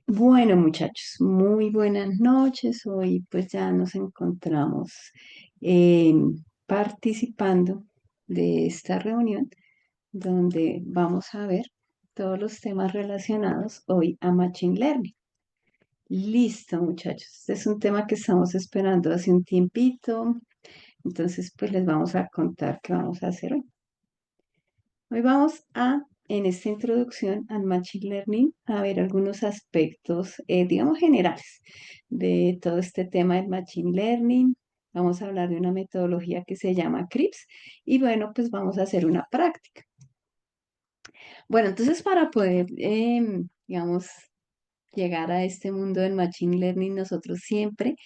Bueno, muchachos, muy buenas noches. Hoy pues ya nos encontramos eh, participando de esta reunión donde vamos a ver todos los temas relacionados hoy a Machine Learning. Listo, muchachos. Este es un tema que estamos esperando hace un tiempito. Entonces, pues les vamos a contar qué vamos a hacer hoy. Hoy vamos en esta introducción al Machine Learning, a ver algunos aspectos, digamos, generales de todo este tema del Machine Learning. Vamos a hablar de una metodología que se llama CRIPS y bueno, pues vamos a hacer una práctica. Bueno, entonces para poder, digamos, llegar a este mundo del Machine Learning, nosotros siempre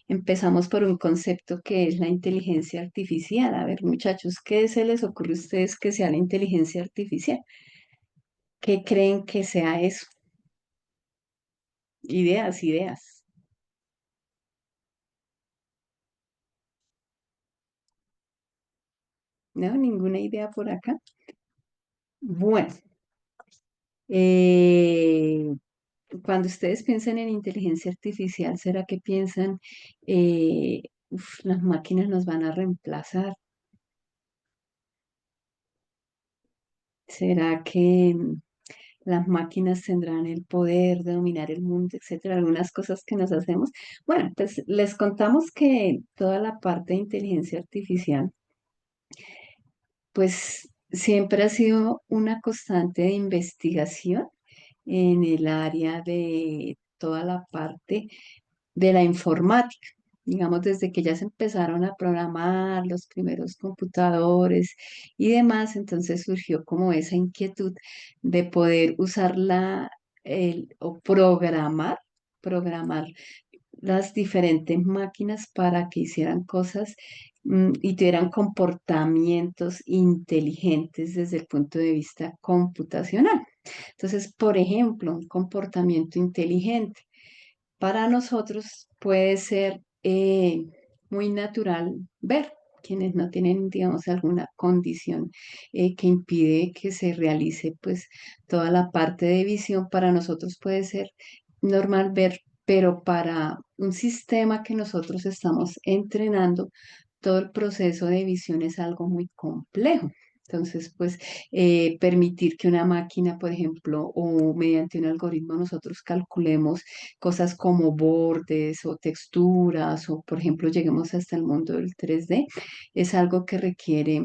empezamos por un concepto que es la inteligencia artificial. A ver, muchachos, ¿qué se les ocurre a ustedes que sea la inteligencia artificial? ¿Qué creen que sea eso? Ideas, ideas. ¿No? ¿Ninguna idea por acá? Bueno, eh, cuando ustedes piensan en inteligencia artificial, ¿será que piensan, las máquinas nos van a reemplazar? ¿Será que las máquinas tendrán el poder de dominar el mundo, etcétera? Algunas cosas que nos hacemos. Bueno, pues les contamos que toda la parte de inteligencia artificial pues siempre ha sido una constante de investigación en el área de toda la parte de la informática. Digamos, desde que ya se empezaron a programar los primeros computadores y demás, entonces surgió como esa inquietud de poder usarla o programar las diferentes máquinas para que hicieran cosas y tuvieran comportamientos inteligentes desde el punto de vista computacional. Entonces, por ejemplo, un comportamiento inteligente para nosotros puede ser muy natural ver quienes no tienen, digamos, alguna condición que impide que se realice pues toda la parte de visión. Para nosotros puede ser normal ver, pero para un sistema que nosotros estamos entrenando, todo el proceso de visión es algo muy complejo. Entonces, pues permitir que una máquina, por ejemplo, o mediante un algoritmo nosotros calculemos cosas como bordes o texturas, o por ejemplo, lleguemos hasta el mundo del 3D, es algo que requiere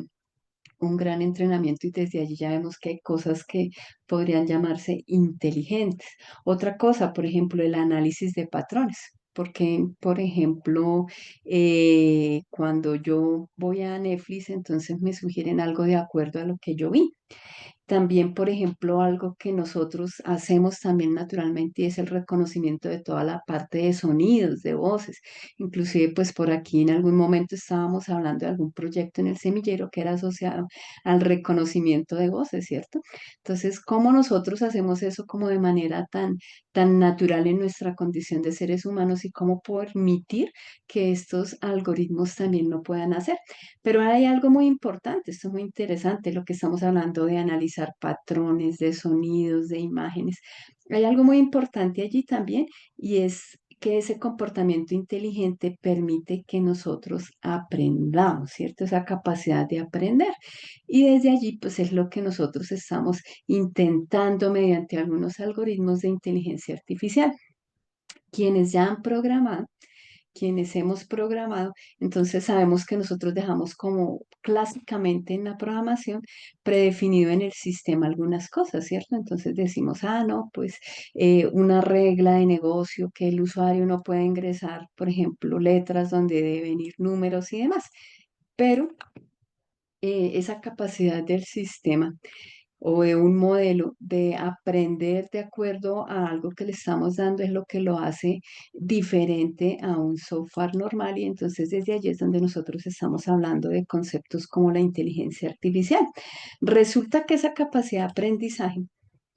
un gran entrenamiento y desde allí ya vemos que hay cosas que podrían llamarse inteligentes. Otra cosa, por ejemplo, el análisis de patrones. Porque, por ejemplo, cuando yo voy a Netflix, entonces me sugieren algo de acuerdo a lo que yo vi. También, por ejemplo, algo que nosotros hacemos también naturalmente y es el reconocimiento de toda la parte de sonidos, de voces. Inclusive, pues por aquí en algún momento estábamos hablando de algún proyecto en el semillero que era asociado al reconocimiento de voces, ¿cierto? Entonces, ¿cómo nosotros hacemos eso como de manera tan natural en nuestra condición de seres humanos y cómo permitir que estos algoritmos también lo puedan hacer? Pero hay algo muy importante, esto es muy interesante, lo que estamos hablando de analizar patrones de sonidos, de imágenes. Hay algo muy importante allí también y es que ese comportamiento inteligente permite que nosotros aprendamos, ¿cierto? Esa capacidad de aprender. Y desde allí, pues es lo que nosotros estamos intentando mediante algunos algoritmos de inteligencia artificial. Quienes ya han programado quienes hemos programado, entonces sabemos que nosotros dejamos como clásicamente en la programación predefinido en el sistema algunas cosas, ¿cierto? Entonces decimos, no, pues una regla de negocio que el usuario no puede ingresar, por ejemplo, letras donde deben ir números y demás. Pero esa capacidad del sistema o de un modelo de aprender de acuerdo a algo que le estamos dando es lo que lo hace diferente a un software normal y entonces desde allí es donde nosotros estamos hablando de conceptos como la inteligencia artificial. Resulta que esa capacidad de aprendizaje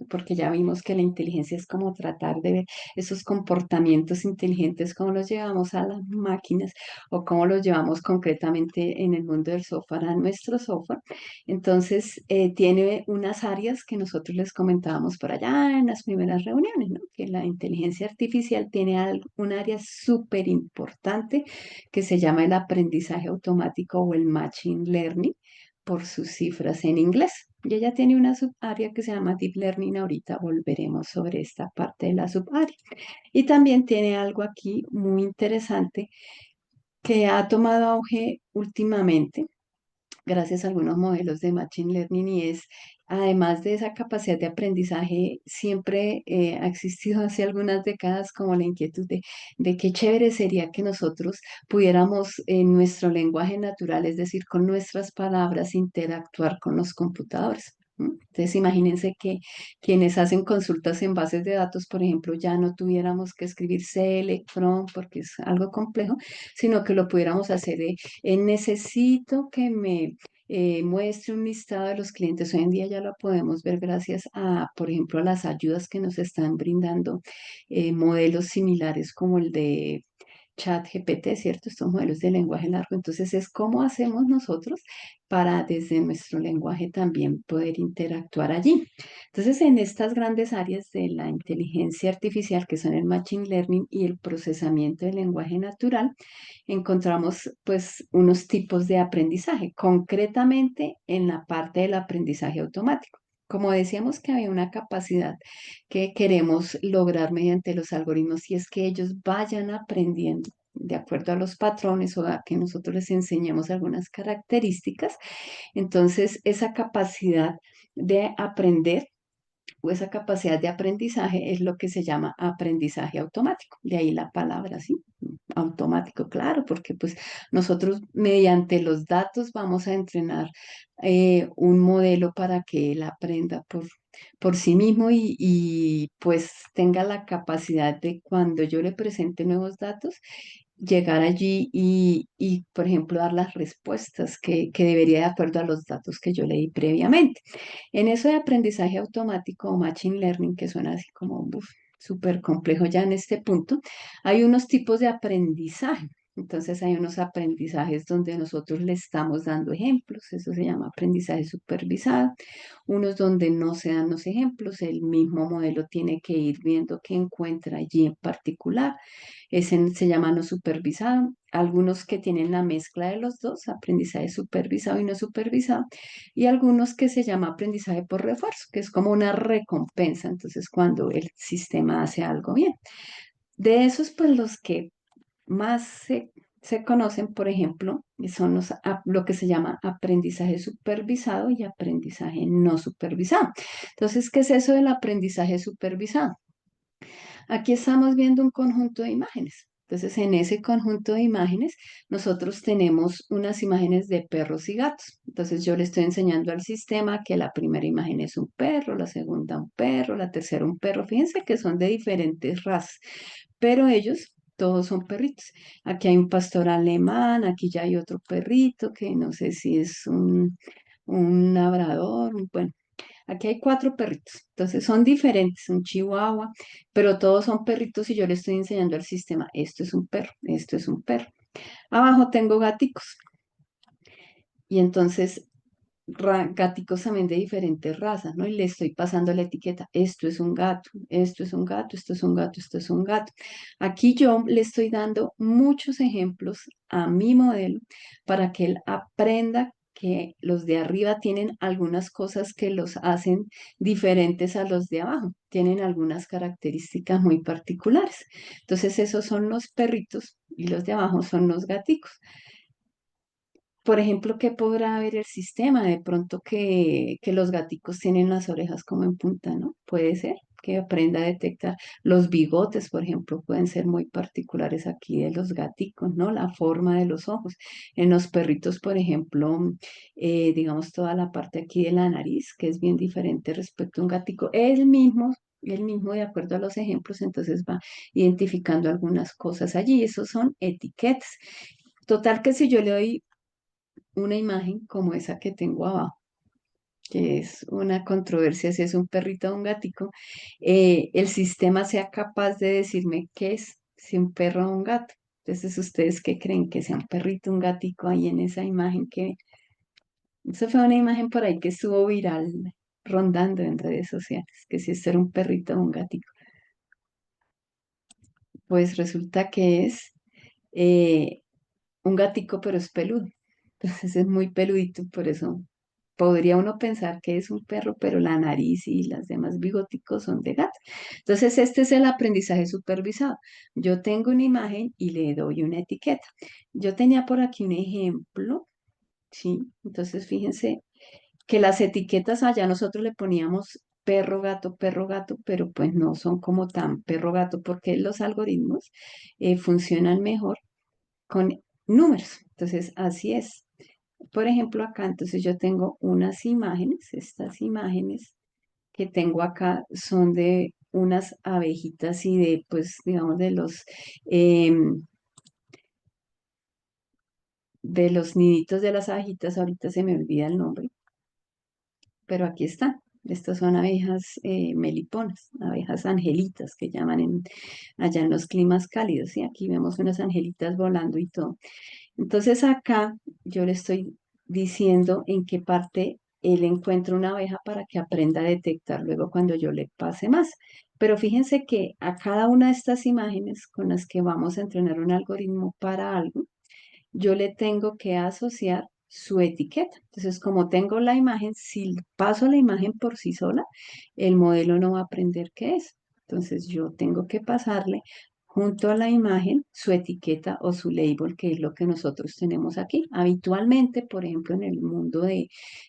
porque ya vimos que la inteligencia es como tratar de ver esos comportamientos inteligentes, cómo los llevamos a las máquinas o cómo los llevamos concretamente en el mundo del software a nuestro software. Entonces, tiene unas áreas que nosotros les comentábamos por allá en las primeras reuniones, ¿no? Que la inteligencia artificial tiene un área súper importante que se llama el aprendizaje automático o el machine learning por sus cifras en inglés. Y ella tiene una subárea que se llama Deep Learning. Ahorita volveremos sobre esta parte de la subárea. Y también tiene algo aquí muy interesante que ha tomado auge últimamente gracias a algunos modelos de Machine Learning y es, además de esa capacidad de aprendizaje, siempre ha existido hace algunas décadas como la inquietud de qué chévere sería que nosotros pudiéramos en nuestro lenguaje natural, es decir, con nuestras palabras, interactuar con los computadores. ¿M? Entonces, imagínense que quienes hacen consultas en bases de datos, por ejemplo, ya no tuviéramos que escribir select from porque es algo complejo, sino que lo pudiéramos hacer necesito que me muestre un listado de los clientes. Hoy en día ya lo podemos ver gracias a, por ejemplo, a las ayudas que nos están brindando modelos similares como el de ChatGPT, ¿cierto? Estos modelos de lenguaje largo. Entonces, es cómo hacemos nosotros para desde nuestro lenguaje también poder interactuar allí. Entonces, en estas grandes áreas de la inteligencia artificial, que son el machine learning y el procesamiento del lenguaje natural, encontramos pues unos tipos de aprendizaje, concretamente en la parte del aprendizaje automático. Como decíamos que había una capacidad que queremos lograr mediante los algoritmos y es que ellos vayan aprendiendo de acuerdo a los patrones o a que nosotros les enseñemos algunas características. Entonces, esa capacidad de aprender o esa capacidad de aprendizaje es lo que se llama aprendizaje automático. De ahí la palabra, ¿sí? Automático, claro, porque pues nosotros mediante los datos vamos a entrenar un modelo para que él aprenda por sí mismo pues tenga la capacidad de cuando yo le presente nuevos datos, llegar allí por ejemplo, dar las respuestas que debería de acuerdo a los datos que yo le di previamente. En eso de aprendizaje automático o machine learning, que suena así como súper complejo ya en este punto, hay unos tipos de aprendizaje. Entonces hay unos aprendizajes donde nosotros le estamos dando ejemplos, eso se llama aprendizaje supervisado, unos donde no se dan los ejemplos, el mismo modelo tiene que ir viendo qué encuentra allí en particular, ese se llama no supervisado, algunos que tienen la mezcla de los dos, aprendizaje supervisado y no supervisado, y algunos que se llama aprendizaje por refuerzo, que es como una recompensa, entonces cuando el sistema hace algo bien. De esos, pues los que más se conocen, por ejemplo, son lo que se llama aprendizaje supervisado y aprendizaje no supervisado. Entonces, ¿qué es eso del aprendizaje supervisado? Aquí estamos viendo un conjunto de imágenes. Entonces, en ese conjunto de imágenes, nosotros tenemos unas imágenes de perros y gatos. Entonces, yo le estoy enseñando al sistema que la primera imagen es un perro, la segunda un perro, la tercera un perro. Fíjense que son de diferentes razas, pero ellos todos son perritos. Aquí hay un pastor alemán, aquí ya hay otro perrito que no sé si es un labrador, bueno, aquí hay cuatro perritos, entonces son diferentes, un chihuahua, pero todos son perritos y yo le estoy enseñando al sistema, esto es un perro, esto es un perro. Abajo tengo gaticos y entonces gaticos también de diferentes razas, ¿no? Y le estoy pasando la etiqueta, esto es un gato, esto es un gato, esto es un gato, esto es un gato. Aquí yo le estoy dando muchos ejemplos a mi modelo para que él aprenda que los de arriba tienen algunas cosas que los hacen diferentes a los de abajo, tienen algunas características muy particulares. Entonces esos son los perritos y los de abajo son los gaticos. Por ejemplo, ¿qué podrá ver el sistema? De pronto que los gaticos tienen las orejas como en punta, ¿no? Puede ser que aprenda a detectar. Los bigotes, por ejemplo, pueden ser muy particulares aquí de los gaticos, ¿no? La forma de los ojos. En los perritos, por ejemplo, digamos toda la parte aquí de la nariz, que es bien diferente respecto a un gatico. El mismo de acuerdo a los ejemplos, entonces va identificando algunas cosas allí. Esos son etiquetas. Total que si yo le doy una imagen como esa que tengo abajo. que es una controversia si es un perrito o un gatico, el sistema sea capaz de decirme qué es, si un perro o un gato. Entonces, ¿ustedes qué creen? Que sea un perrito, un gatico ahí en esa imagen que... Eso fue una imagen por ahí que estuvo viral rondando en redes sociales, que si esto era un perrito o un gatico. Pues resulta que es eh, un gatico, pero es peludo. Entonces es muy peludito, por eso podría uno pensar que es un perro, pero la nariz y las demás bigoticos son de gato. Entonces este es el aprendizaje supervisado. Yo tengo una imagen y le doy una etiqueta. Yo tenía por aquí un ejemplo, ¿sí? Entonces fíjense que las etiquetas allá nosotros le poníamos perro, gato, pero pues no son como tan perro, gato, porque los algoritmos funcionan mejor con números. Entonces, así es. Por ejemplo, acá, entonces yo tengo unas imágenes, estas imágenes que tengo acá son de unas abejitas y de, pues, digamos, de los niditos de las abejitas, ahorita se me olvida el nombre, pero aquí están. Estas son abejas meliponas, abejas angelitas que llaman allá en los climas cálidos. Y aquí vemos unas angelitas volando y todo. Entonces acá yo le estoy diciendo en qué parte él encuentra una abeja para que aprenda a detectar luego cuando yo le pase más. Pero fíjense que a cada una de estas imágenes con las que vamos a entrenar un algoritmo para algo, yo le tengo que asociar su etiqueta. Entonces, como tengo la imagen, si paso la imagen por sí sola, el modelo no va a aprender qué es. Entonces, yo tengo que pasarle junto a la imagen su etiqueta o su label, que es lo que nosotros tenemos aquí. Habitualmente, por ejemplo, en el mundo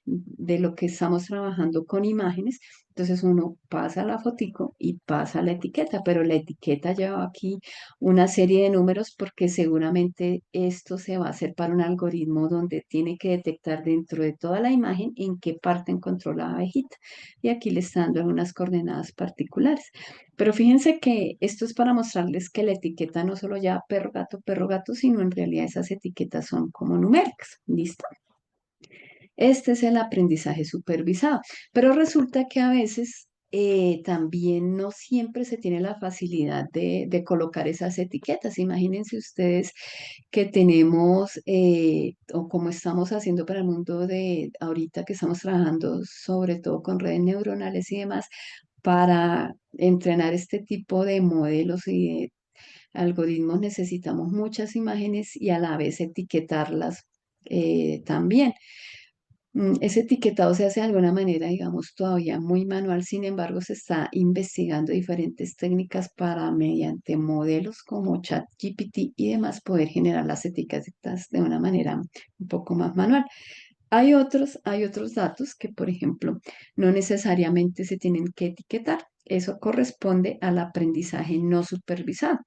de lo que estamos trabajando con imágenes, entonces uno pasa la fotico y pasa la etiqueta, pero la etiqueta lleva aquí una serie de números porque seguramente esto se va a hacer para un algoritmo donde tiene que detectar dentro de toda la imagen en qué parte encontró la abejita. Y aquí le están dando unas coordenadas particulares. Pero fíjense que esto es para mostrarles que la etiqueta no solo lleva perro, gato, sino en realidad esas etiquetas son como numéricas. ¿Listo? Este es el aprendizaje supervisado, pero resulta que a veces también no siempre se tiene la facilidad de colocar esas etiquetas. Imagínense ustedes que tenemos, o como estamos haciendo para el mundo de ahorita que estamos trabajando sobre todo con redes neuronales y demás, para entrenar este tipo de modelos y de algoritmos necesitamos muchas imágenes y a la vez etiquetarlas también. Ese etiquetado se hace de alguna manera, digamos, todavía muy manual, sin embargo, se está investigando diferentes técnicas para, mediante modelos como ChatGPT y demás, poder generar las etiquetas de una manera un poco más manual. Hay otros datos que, por ejemplo, no necesariamente se tienen que etiquetar. Eso corresponde al aprendizaje no supervisado.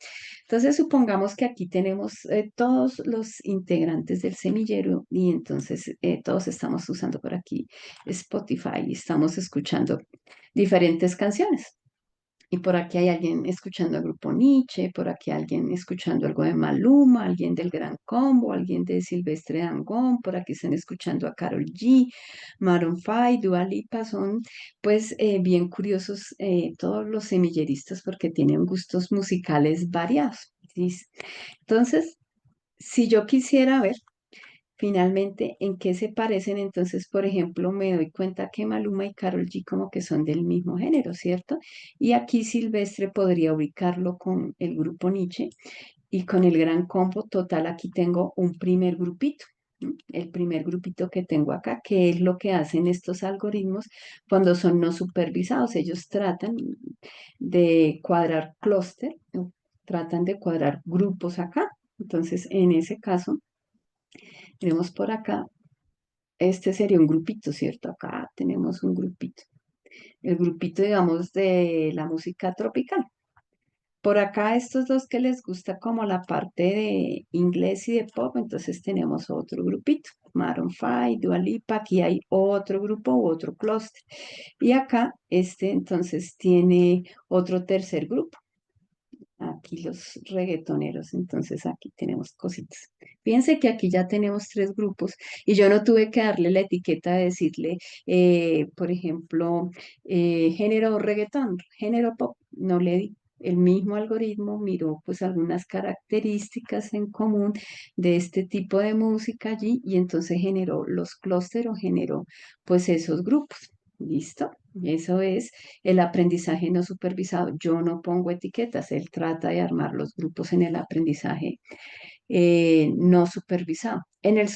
Entonces, supongamos que aquí tenemos todos los integrantes del semillero y entonces todos estamos usando por aquí Spotify y estamos escuchando diferentes canciones. Y por aquí hay alguien escuchando al grupo Nietzsche, por aquí alguien escuchando algo de Maluma, alguien del Gran Combo, alguien de Silvestre Dangond, por aquí están escuchando a Karol G, Maroon 5, Dua Lipa, son pues bien curiosos todos los semilleristas porque tienen gustos musicales variados. ¿Sí? Entonces, si yo quisiera ver finalmente, ¿en qué se parecen? Entonces, por ejemplo, me doy cuenta que Maluma y Karol G como que son del mismo género, ¿cierto? Y aquí Silvestre podría ubicarlo con el grupo Nietzsche y con el Gran Combo. Total, aquí tengo un primer grupito. ¿No? El primer grupito que tengo acá, que es lo que hacen estos algoritmos cuando son no supervisados. Ellos tratan de cuadrar clúster, ¿no? Tratan de cuadrar grupos acá. Entonces, en ese caso, tenemos por acá este sería un grupito, ¿cierto? Acá tenemos un grupito. El grupito, digamos, de la música tropical. Por acá, estos dos que les gusta como la parte de inglés y de pop, entonces tenemos otro grupito. Maroon 5, Dua Lipa, aquí hay otro grupo u otro clúster. Y acá, este entonces tiene otro tercer grupo. aquí los reggaetoneros, entonces aquí tenemos cositas. Fíjense que aquí ya tenemos tres grupos y yo no tuve que darle la etiqueta de decirle, por ejemplo, género reggaetón, género pop, no le di. El mismo algoritmo miró pues algunas características en común de este tipo de música allí y entonces generó los clústeres o generó pues esos grupos. ¿Listo? Eso es el aprendizaje no supervisado. Yo no pongo etiquetas, él trata de armar los grupos en el aprendizaje no supervisado. En el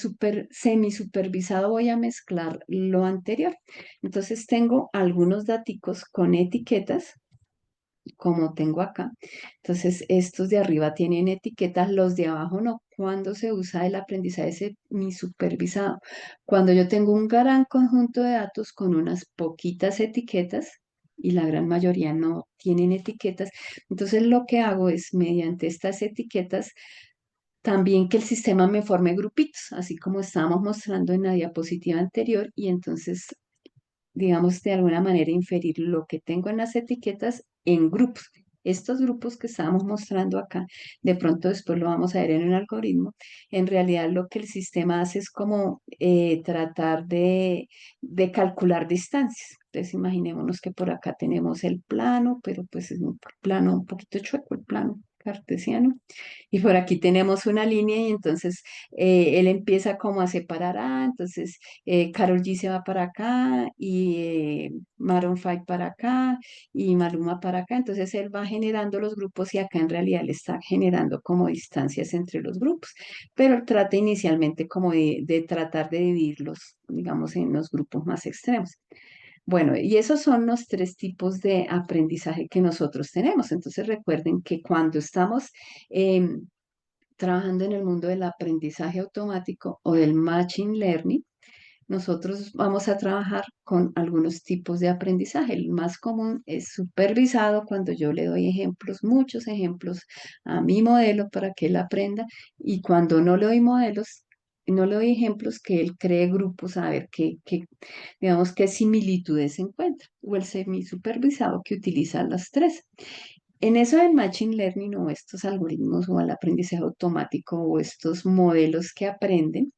semisupervisado voy a mezclar lo anterior. Entonces tengo algunos daticos con etiquetas como tengo acá. Entonces, estos de arriba tienen etiquetas, los de abajo no. Cuando se usa el aprendizaje semi-supervisado, cuando yo tengo un gran conjunto de datos con unas poquitas etiquetas y la gran mayoría no tienen etiquetas, entonces lo que hago es mediante estas etiquetas también que el sistema me forme grupitos, así como estábamos mostrando en la diapositiva anterior, y entonces digamos, de alguna manera inferir lo que tengo en las etiquetas en grupos. Estos grupos que estábamos mostrando acá, de pronto después lo vamos a ver en un algoritmo, en realidad lo que el sistema hace es como tratar de calcular distancias. Entonces imaginémonos que por acá tenemos el plano, pero pues es un plano un poquito chueco, el plano cartesiano. Y por aquí tenemos una línea y entonces él empieza como a separar, entonces Karol G se va para acá y Maroon 5 para acá y Maluma para acá. Entonces él va generando los grupos y acá en realidad le está generando como distancias entre los grupos. Pero él trata inicialmente como de tratar de dividirlos, digamos, en los grupos más extremos. Bueno, y esos son los tres tipos de aprendizaje que nosotros tenemos. Entonces recuerden que cuando estamos trabajando en el mundo del aprendizaje automático o del machine learning, nosotros vamos a trabajar con algunos tipos de aprendizaje. El más común es supervisado cuando yo le doy ejemplos, muchos ejemplos a mi modelo para que él aprenda y cuando no le doy modelos, no le doy ejemplos que él cree grupos a ver digamos, qué similitudes se encuentran. O el semi-supervisado que utiliza las tres. En eso del machine learning o estos algoritmos o el aprendizaje automático o estos modelos que aprenden,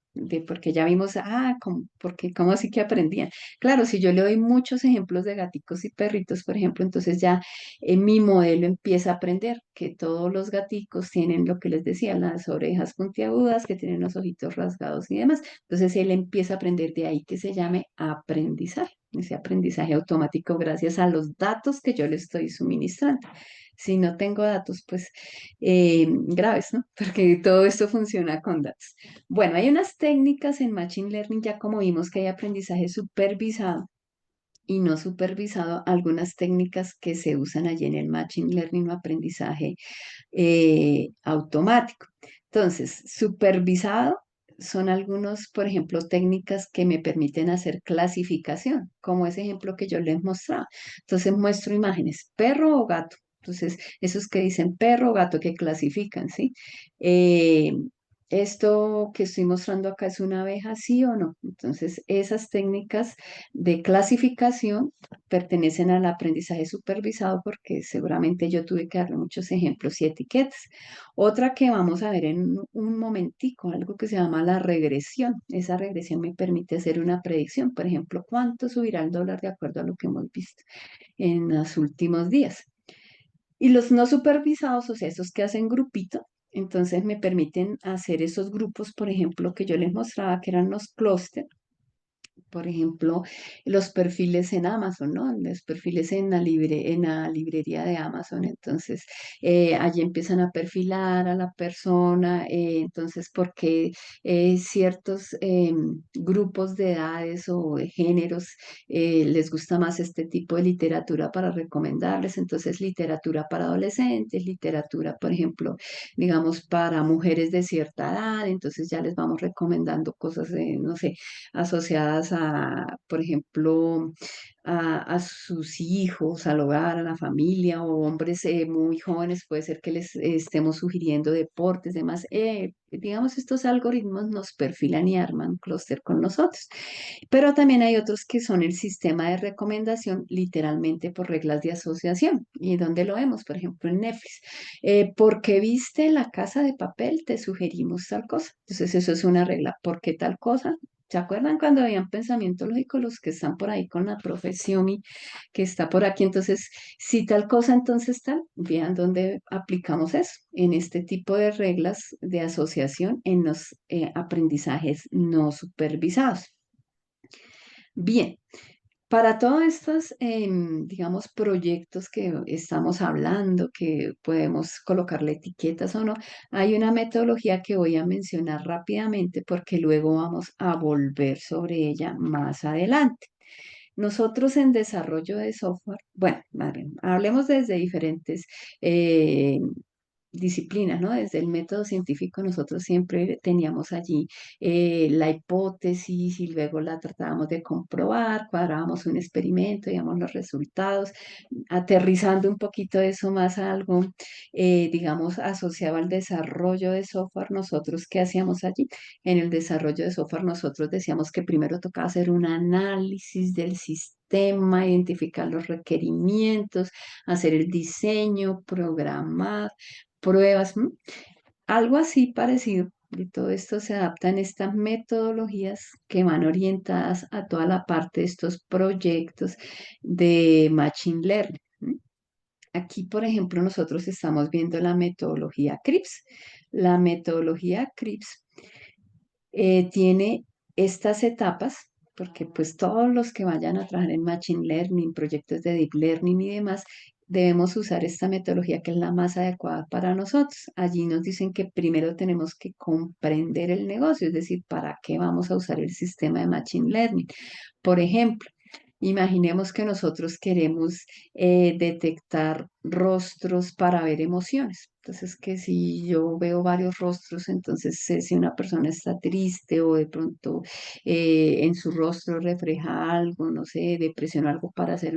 porque ya vimos, ¿cómo así que aprendían? Claro, si yo le doy muchos ejemplos de gaticos y perritos, por ejemplo, entonces ya mi modelo empieza a aprender que todos los gaticos tienen lo que les decía, las orejas puntiagudas, que tienen los ojitos rasgados y demás. Entonces él empieza a aprender de ahí que se llame aprendizaje, ese aprendizaje automático gracias a los datos que yo le estoy suministrando. Si no tengo datos, pues graves, ¿no? Porque todo esto funciona con datos. Bueno, hay unas técnicas en Machine Learning, ya como vimos que hay aprendizaje supervisado y no supervisado, algunas técnicas que se usan allí en el Machine Learning o aprendizaje automático. Entonces, supervisado son algunos, por ejemplo, técnicas que me permiten hacer clasificación, como ese ejemplo que yo les mostraba. Entonces, muestro imágenes, perro o gato. Entonces, esos que dicen perro o gato que clasifican, ¿sí? Eh, esto que estoy mostrando acá es una abeja, sí o no. Entonces, esas técnicas de clasificación pertenecen al aprendizaje supervisado porque seguramente yo tuve que darle muchos ejemplos y etiquetas. Otra que vamos a ver en un momentico, algo que se llama la regresión. Esa regresión me permite hacer una predicción, por ejemplo, cuánto subirá el dólar de acuerdo a lo que hemos visto en los últimos días. Y los no supervisados, o sea, esos que hacen grupito, entonces me permiten hacer esos grupos, por ejemplo, que yo les mostraba que eran los clústeres, por ejemplo, los perfiles en Amazon, ¿no? Los perfiles en la librería de Amazon. Entonces, allí empiezan a perfilar a la persona. Entonces, porque ciertos grupos de edades o de géneros les gusta más este tipo de literatura para recomendarles. Entonces, literatura para adolescentes, literatura, por ejemplo, digamos, para mujeres de cierta edad. Entonces, ya les vamos recomendando cosas, no sé, asociadas a, por ejemplo, a sus hijos, al hogar, a la familia, o hombres muy jóvenes, puede ser que les estemos sugiriendo deportes, demás. Digamos, estos algoritmos nos perfilan y arman un clúster con nosotros. Pero también hay otros que son el sistema de recomendación, literalmente por reglas de asociación. ¿Y dónde lo vemos? Por ejemplo, en Netflix. Porque viste La Casa de Papel, te sugerimos tal cosa. Entonces, eso es una regla. ¿Por qué tal cosa? ¿Se acuerdan cuando habían pensamiento lógico los que están por ahí con la profesión y que está por aquí? Entonces, si tal cosa, entonces tal, vean dónde aplicamos eso, en este tipo de reglas de asociación en los aprendizajes no supervisados. Bien, para todos estos, digamos, proyectos que estamos hablando, que podemos colocarle etiquetas o no, hay una metodología que voy a mencionar rápidamente porque luego vamos a volver sobre ella más adelante. Nosotros en desarrollo de software, bueno, más bien, hablemos desde diferentes eh, disciplinas, ¿no? Desde el método científico nosotros siempre teníamos allí la hipótesis y luego la tratábamos de comprobar, cuadrábamos un experimento, digamos los resultados, aterrizando un poquito eso más a algo, digamos, asociado al desarrollo de software. Nosotros, ¿qué hacíamos allí? En el desarrollo de software nosotros decíamos que primero tocaba hacer un análisis del sistema, identificar los requerimientos, hacer el diseño, programar pruebas, ¿m? Algo así parecido. Y todo esto se adapta en estas metodologías que van orientadas a toda la parte de estos proyectos de Machine Learning. ¿M? Aquí, por ejemplo, nosotros estamos viendo la metodología CRIPS. La metodología CRIPS tiene estas etapas, porque pues todos los que vayan a trabajar en Machine Learning, proyectos de Deep Learning y demás, debemos usar esta metodología que es la más adecuada para nosotros. Allí nos dicen que primero tenemos que comprender el negocio, es decir, para qué vamos a usar el sistema de Machine Learning. Por ejemplo, imaginemos que nosotros queremos detectar rostros para ver emociones. Entonces, que si yo veo varios rostros, entonces sé si una persona está triste o de pronto en su rostro refleja algo, no sé, depresión o algo para hacer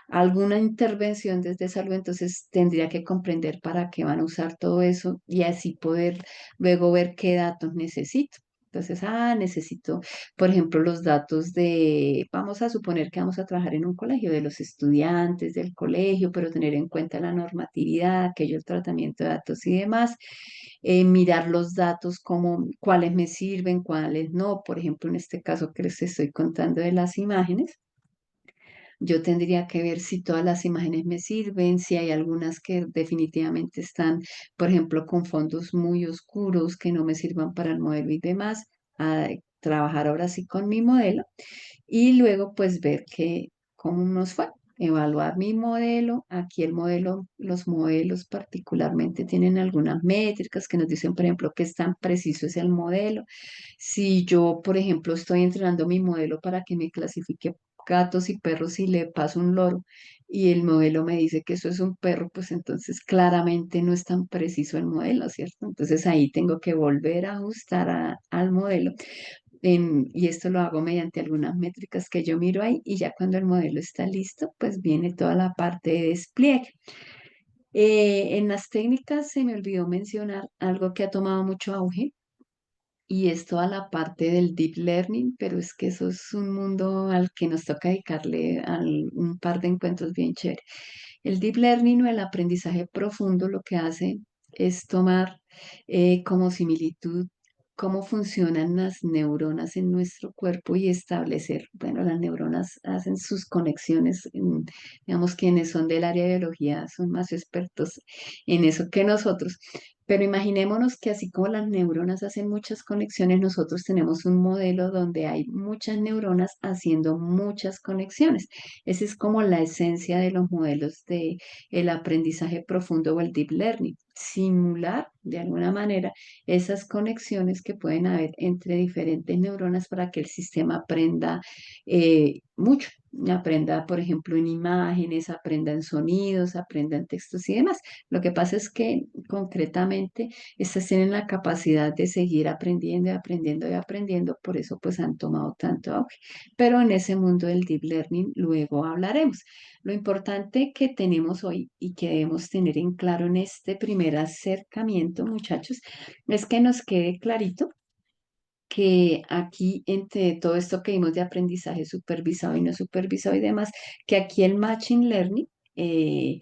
alguna intervención desde salud. Entonces, tendría que comprender para qué van a usar todo eso y así poder luego ver qué datos necesito. Entonces, necesito por ejemplo, los datos de, vamos a suponer que vamos a trabajar en un colegio, de los estudiantes del colegio, pero tener en cuenta la normatividad, aquello, el tratamiento de datos y demás. Mirar los datos como cuáles me sirven, cuáles no. Por ejemplo, en este caso que les estoy contando de las imágenes. Yo tendría que ver si todas las imágenes me sirven, si hay algunas que definitivamente están, por ejemplo, con fondos muy oscuros que no me sirvan para el modelo y demás. A trabajar ahora sí con mi modelo y luego pues ver cómo nos fue. Evaluar mi modelo. Aquí el modelo, los modelos particularmente tienen algunas métricas que nos dicen, por ejemplo, qué tan preciso es el modelo. Si yo, por ejemplo, estoy entrenando mi modelo para que me clasifique gatos y perros y le paso un loro y el modelo me dice que eso es un perro, pues entonces claramente no es tan preciso el modelo, ¿cierto? Entonces ahí tengo que volver a ajustar al modelo y esto lo hago mediante algunas métricas que yo miro ahí y ya cuando el modelo está listo, pues viene toda la parte de despliegue. En las técnicas se me olvidó mencionar algo que ha tomado mucho auge y es toda la parte del deep learning, pero es que eso es un mundo al que nos toca dedicarle un par de encuentros bien chéveres. El deep learning o el aprendizaje profundo lo que hace es tomar como similitud cómo funcionan las neuronas en nuestro cuerpo y establecer, bueno, las neuronas hacen sus conexiones, digamos, quienes son del área de biología son más expertos en eso que nosotros, pero imaginémonos que así como las neuronas hacen muchas conexiones, nosotros tenemos un modelo donde hay muchas neuronas haciendo muchas conexiones. Esa es como la esencia de los modelos de el aprendizaje profundo o el deep learning. Simular de alguna manera esas conexiones que pueden haber entre diferentes neuronas para que el sistema aprenda mucho. Aprenda, por ejemplo, en imágenes, aprenda en sonidos, aprenda en textos y demás. Lo que pasa es que concretamente, estas tienen la capacidad de seguir aprendiendo y aprendiendo y aprendiendo, por eso pues han tomado tanto auge. Pero en ese mundo del deep learning luego hablaremos. Lo importante que tenemos hoy y que debemos tener en claro en este primer acercamiento, muchachos, es que nos quede clarito que aquí entre todo esto que vimos de aprendizaje supervisado y no supervisado y demás, que aquí el Machine Learning, eh,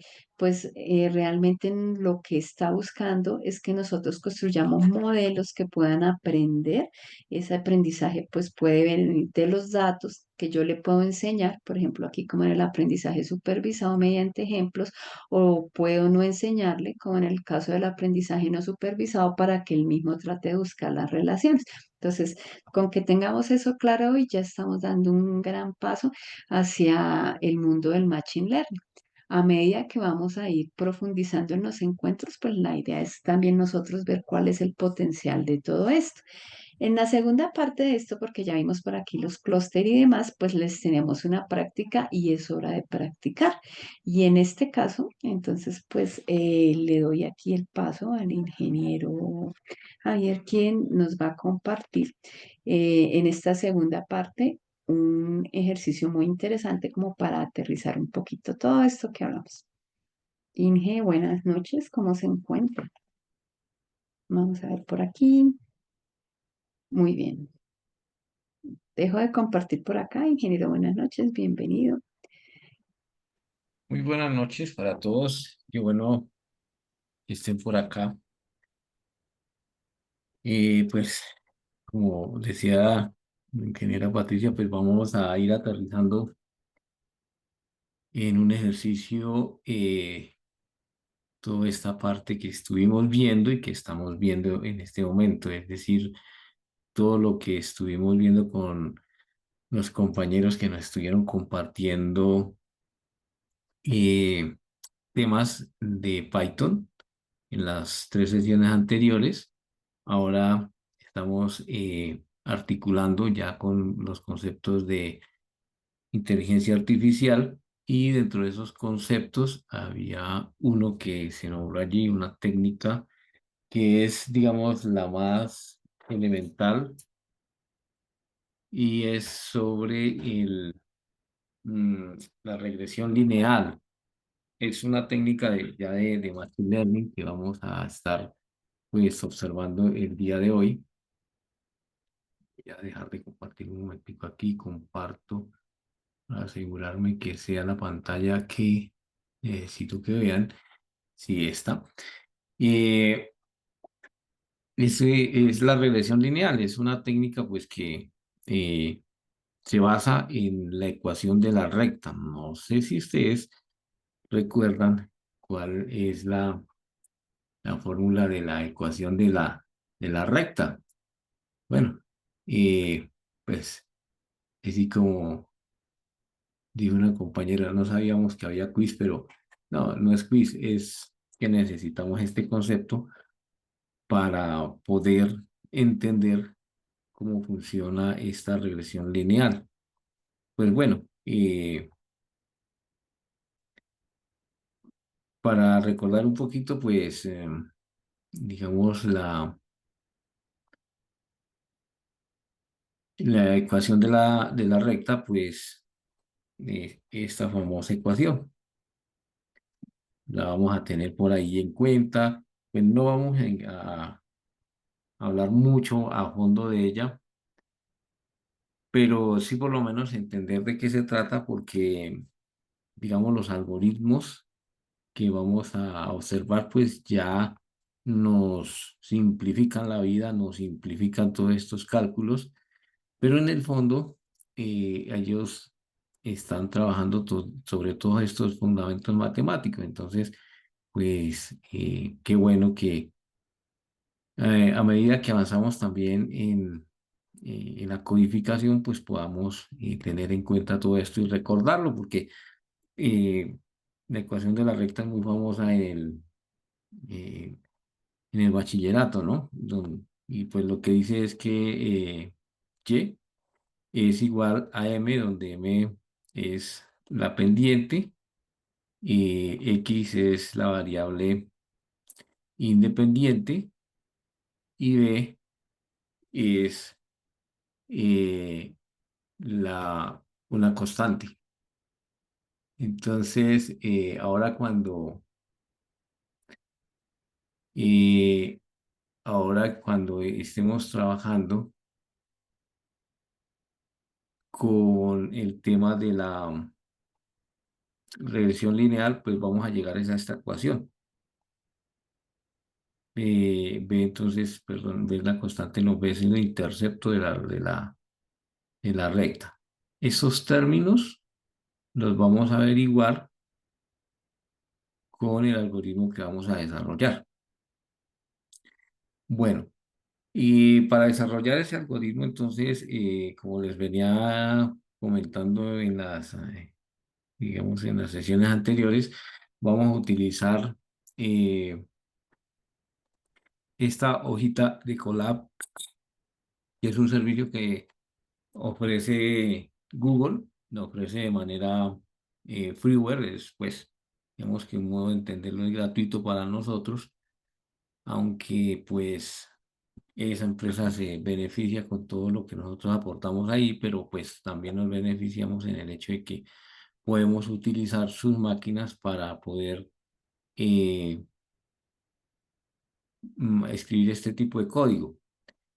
realmente lo que está buscando es que nosotros construyamos modelos que puedan aprender. Ese aprendizaje pues puede venir de los datos que yo le puedo enseñar, por ejemplo, aquí como en el aprendizaje supervisado mediante ejemplos, o puedo no enseñarle, como en el caso del aprendizaje no supervisado, para que él mismo trate de buscar las relaciones. Entonces, con que tengamos eso claro hoy, ya estamos dando un gran paso hacia el mundo del Machine Learning. A medida que vamos a ir profundizando en los encuentros, pues la idea es también nosotros ver cuál es el potencial de todo esto. En la segunda parte de esto, porque ya vimos por aquí los clúster y demás, pues les tenemos una práctica y es hora de practicar. Y en este caso, entonces, le doy aquí el paso al ingeniero Javier, quien nos va a compartir en esta segunda parte un ejercicio muy interesante como para aterrizar un poquito todo esto que hablamos. Inge, buenas noches, ¿cómo se encuentra? Vamos a ver por aquí. Muy bien. Dejo de compartir por acá. Ingeniero, buenas noches, bienvenido. Muy buenas noches para todos. Qué bueno que estén por acá. Y pues, como decía la ingeniera Patricia, pues vamos a ir aterrizando en un ejercicio toda esta parte que estuvimos viendo y que estamos viendo en este momento. Es decir, todo lo que estuvimos viendo con los compañeros que nos estuvieron compartiendo eh, temas de Python en las tres sesiones anteriores. Ahora estamos articulando ya con los conceptos de inteligencia artificial y dentro de esos conceptos había uno que se nombró allí, una técnica que es, digamos, la más elemental y es sobre mm, la regresión lineal. Es una técnica de Machine Learning que vamos a estar pues observando el día de hoy. Voy a dejar de compartir un momentico aquí, comparto para asegurarme que sea la pantalla que necesito que vean. Sí, está. Eh, es la regresión lineal, es una técnica pues que eh, se basa en la ecuación de la recta. No sé si ustedes recuerdan cuál es la fórmula de la ecuación de la recta. Bueno, pues así como dijo una compañera, no sabíamos que había quiz, pero no, no es quiz, es que necesitamos este concepto para poder entender cómo funciona esta regresión lineal. Pues bueno, para recordar un poquito, pues, digamos, la ecuación de la recta, pues, esta famosa ecuación, la vamos a tener por ahí en cuenta, pues no vamos a hablar mucho a fondo de ella, pero sí por lo menos entender de qué se trata porque, digamos, los algoritmos que vamos a observar, pues ya nos simplifican la vida, nos simplifican todos estos cálculos, pero en el fondo ellos están trabajando sobre todos estos fundamentos matemáticos. Entonces, pues qué bueno que a medida que avanzamos también en la codificación, pues podamos tener en cuenta todo esto y recordarlo, porque eh, la ecuación de la recta es muy famosa eh, en el bachillerato, ¿no? Y pues lo que dice es que Y es igual a M, donde M es la pendiente y X es la variable independiente y B es eh, una constante. Entonces, eh, ahora cuando estemos trabajando con el tema de la regresión lineal, pues vamos a llegar a esta ecuación. B entonces, perdón, B es la constante, no, B es el intercepto de la recta. Esos términos los vamos a averiguar con el algoritmo que vamos a desarrollar. Bueno, y para desarrollar ese algoritmo, entonces, como les venía comentando digamos, en las sesiones anteriores, vamos a utilizar eh, esta hojita de Colab, que es un servicio que ofrece Google, lo ofrece de manera freeware, es pues, digamos que un modo de entenderlo es gratuito para nosotros, aunque pues esa empresa se beneficia con todo lo que nosotros aportamos ahí, pero pues también nos beneficiamos en el hecho de que podemos utilizar sus máquinas para poder eh, escribir este tipo de código.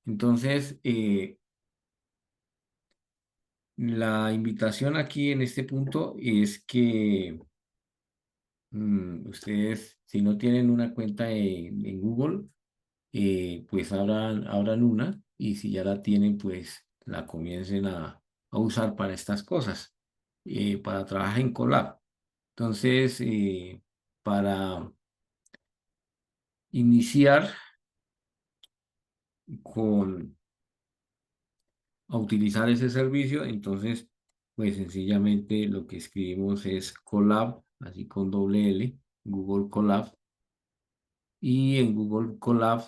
Entonces, la invitación aquí en este punto es que ustedes, si no tienen una cuenta en Google, pues abran una y si ya la tienen, pues la comiencen a usar para estas cosas, para trabajar en Colab. Entonces, para iniciar con a utilizar ese servicio, entonces, pues sencillamente lo que escribimos es Colab, así con doble L, Google Colab, y en Google Colab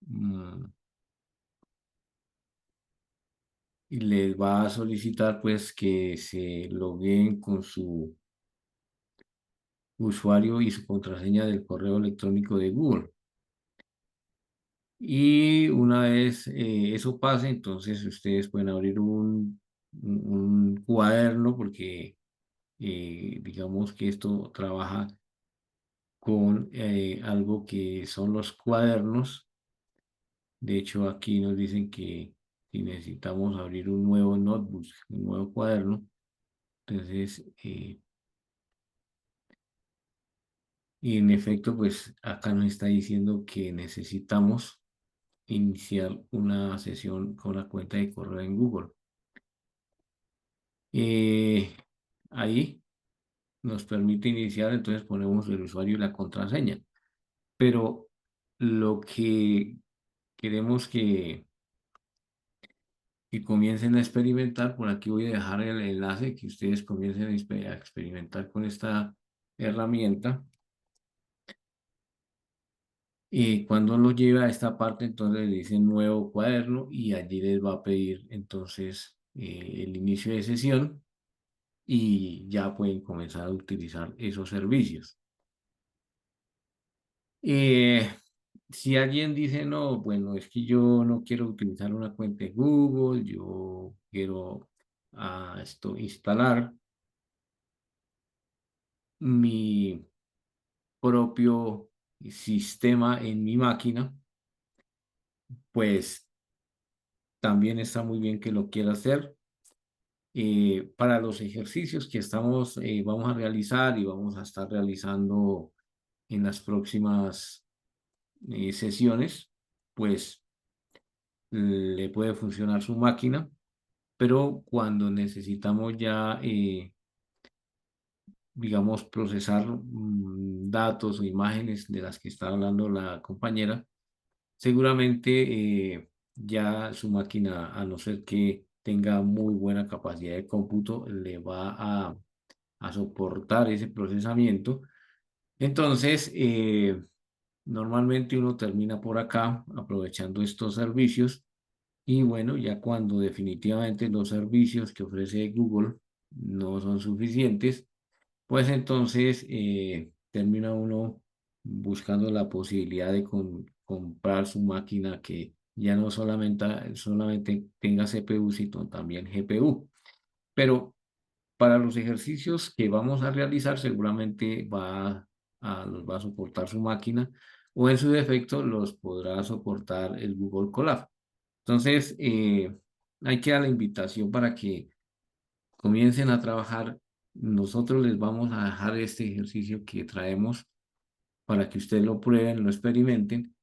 mm, y les va a solicitar pues que se logueen con su usuario y su contraseña del correo electrónico de Google. Y una vez eso pase, entonces ustedes pueden abrir un cuaderno porque digamos que esto trabaja con algo que son los cuadernos. De hecho, aquí nos dicen que si necesitamos abrir un nuevo notebook, un nuevo cuaderno, entonces, y en efecto, pues acá nos está diciendo que necesitamos iniciar una sesión con la cuenta de correo en Google. Eh, ahí nos permite iniciar, entonces ponemos el usuario y la contraseña. Pero lo que queremos que comiencen a experimentar, por aquí voy a dejar el enlace, que ustedes comiencen a experimentar con esta herramienta. Y cuando lo lleve a esta parte, entonces le dicen nuevo cuaderno y allí les va a pedir entonces el inicio de sesión y ya pueden comenzar a utilizar esos servicios. Eh, si alguien dice, no, bueno, es que yo no quiero utilizar una cuenta de Google, yo quiero instalar mi propio sistema en mi máquina, pues también está muy bien que lo quiera hacer. Para los ejercicios que vamos a realizar y vamos a estar realizando en las próximas sesiones, pues le puede funcionar su máquina, pero cuando necesitamos ya, digamos, procesar datos o imágenes de las que está hablando la compañera, seguramente ya su máquina, a no ser que tenga muy buena capacidad de cómputo, le va a soportar ese procesamiento. Entonces, normalmente uno termina por acá aprovechando estos servicios y bueno, ya cuando definitivamente los servicios que ofrece Google no son suficientes, pues entonces termina uno buscando la posibilidad de comprar su máquina que ya no solamente tenga CPU, sino también GPU. Pero para los ejercicios que vamos a realizar, seguramente los va a soportar su máquina o en su defecto los podrá soportar el Google Colab. Entonces, hay que dar la invitación para que comiencen a trabajar. Nosotros les vamos a dejar este ejercicio que traemos para que ustedes lo prueben, lo experimenten.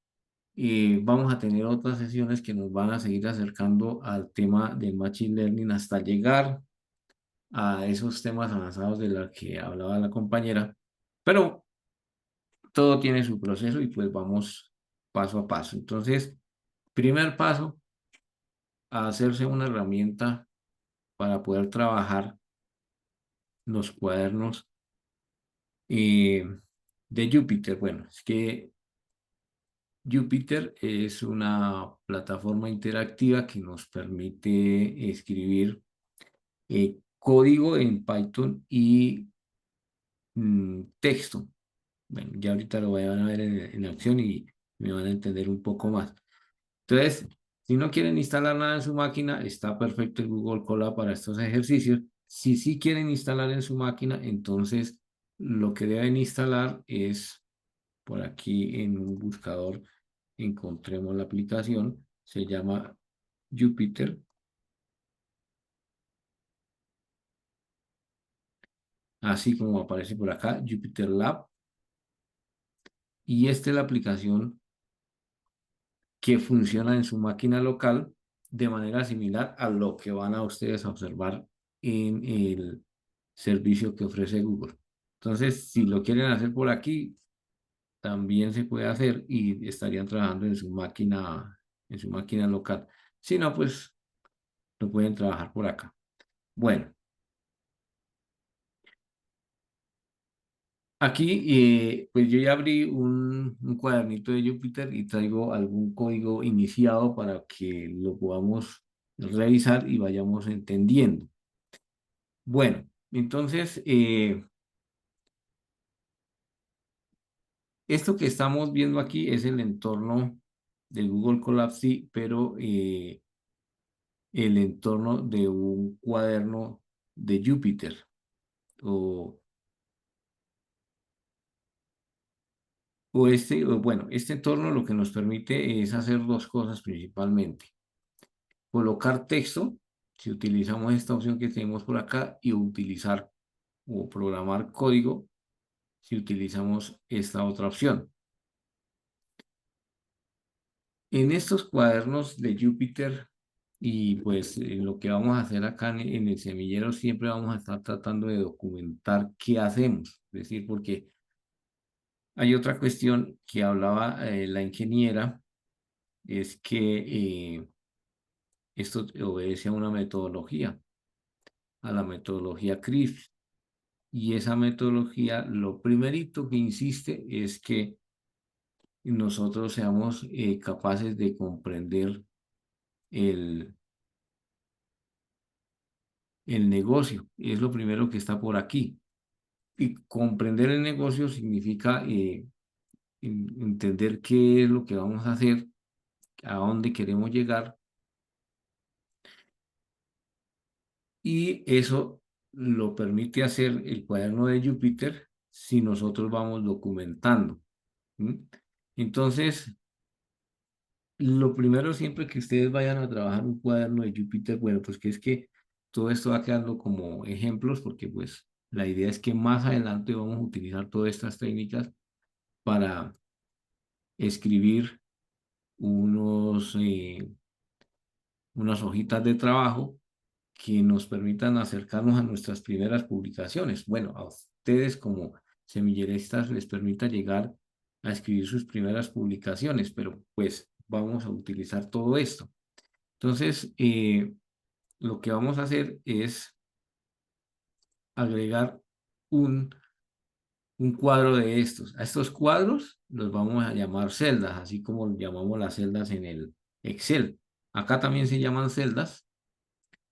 Y vamos a tener otras sesiones que nos van a seguir acercando al tema del Machine Learning hasta llegar a esos temas avanzados de los que hablaba la compañera. Pero todo tiene su proceso y pues vamos paso a paso. Entonces, primer paso, a hacerse una herramienta para poder trabajar los cuadernos eh, de Jupyter. Bueno, es que Jupyter es una plataforma interactiva que nos permite escribir código en Python y texto. Bueno, ya ahorita lo van a ver en acción y me van a entender un poco más. Entonces, si no quieren instalar nada en su máquina, está perfecto el Google Colab para estos ejercicios. Si sí quieren instalar en su máquina, entonces lo que deben instalar es por aquí en un buscador, encontremos la aplicación, se llama Jupyter, así como aparece por acá, Jupyter Lab, y esta es la aplicación que funciona en su máquina local de manera similar a lo que van a ustedes a observar en el servicio que ofrece Google. Entonces, si lo quieren hacer por aquí, también se puede hacer y estarían trabajando en su máquina local. Si no, pues lo pueden trabajar por acá. Bueno, aquí pues yo ya abrí un cuadernito de Jupyter y traigo algún código iniciado para que lo podamos revisar y vayamos entendiendo. Bueno, entonces, esto que estamos viendo aquí es el entorno de Google Colab, sí, pero el entorno de un cuaderno de Jupyter. O, bueno, este entorno lo que nos permite es hacer dos cosas principalmente. Colocar texto, si utilizamos esta opción que tenemos por acá, y utilizar o programar código, si utilizamos esta otra opción. En estos cuadernos de Jupyter y pues lo que vamos a hacer acá en el semillero siempre vamos a estar tratando de documentar qué hacemos. Es decir, porque hay otra cuestión que hablaba la ingeniera, es que esto obedece a una metodología, a la metodología CRISP. Y esa metodología, lo primerito que insiste es que nosotros seamos capaces de comprender el el negocio. Es lo primero que está por aquí. Y comprender el negocio significa entender qué es lo que vamos a hacer, a dónde queremos llegar, y eso lo permite hacer el cuaderno de Jupyter si nosotros vamos documentando. ¿Sí? Entonces, lo primero siempre que ustedes vayan a trabajar un cuaderno de Jupyter, bueno, pues que es que todo esto va quedando como ejemplos, porque pues la idea es que más adelante vamos a utilizar todas estas técnicas para escribir unos, unas hojitas de trabajo que nos permitan acercarnos a nuestras primeras publicaciones. Bueno, a ustedes como semilleristas les permita llegar a escribir sus primeras publicaciones, pero pues vamos a utilizar todo esto. Entonces, lo que vamos a hacer es agregar un un cuadro de estos. A estos cuadros los vamos a llamar celdas, así como llamamos las celdas en el Excel. Acá también se llaman celdas,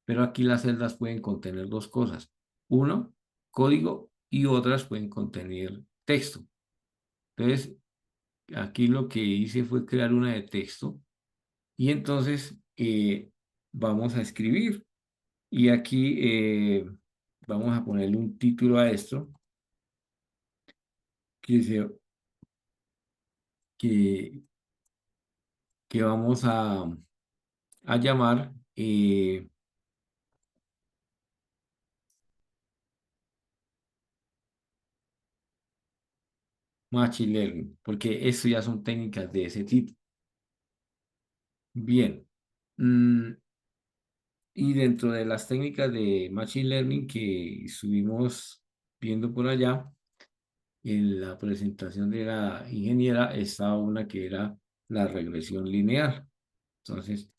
pero aquí las celdas pueden contener dos cosas. Uno, código y otras pueden contener texto. Entonces, aquí lo que hice fue crear una de texto y entonces vamos a escribir y aquí vamos a ponerle un título a esto que, que, que vamos a llamar Machine Learning, porque esto ya son técnicas de ese tipo. Bien. Mm, y dentro de las técnicas de Machine Learning que estuvimos viendo por allá, en la presentación de la ingeniera, estaba una que era la regresión lineal. Entonces,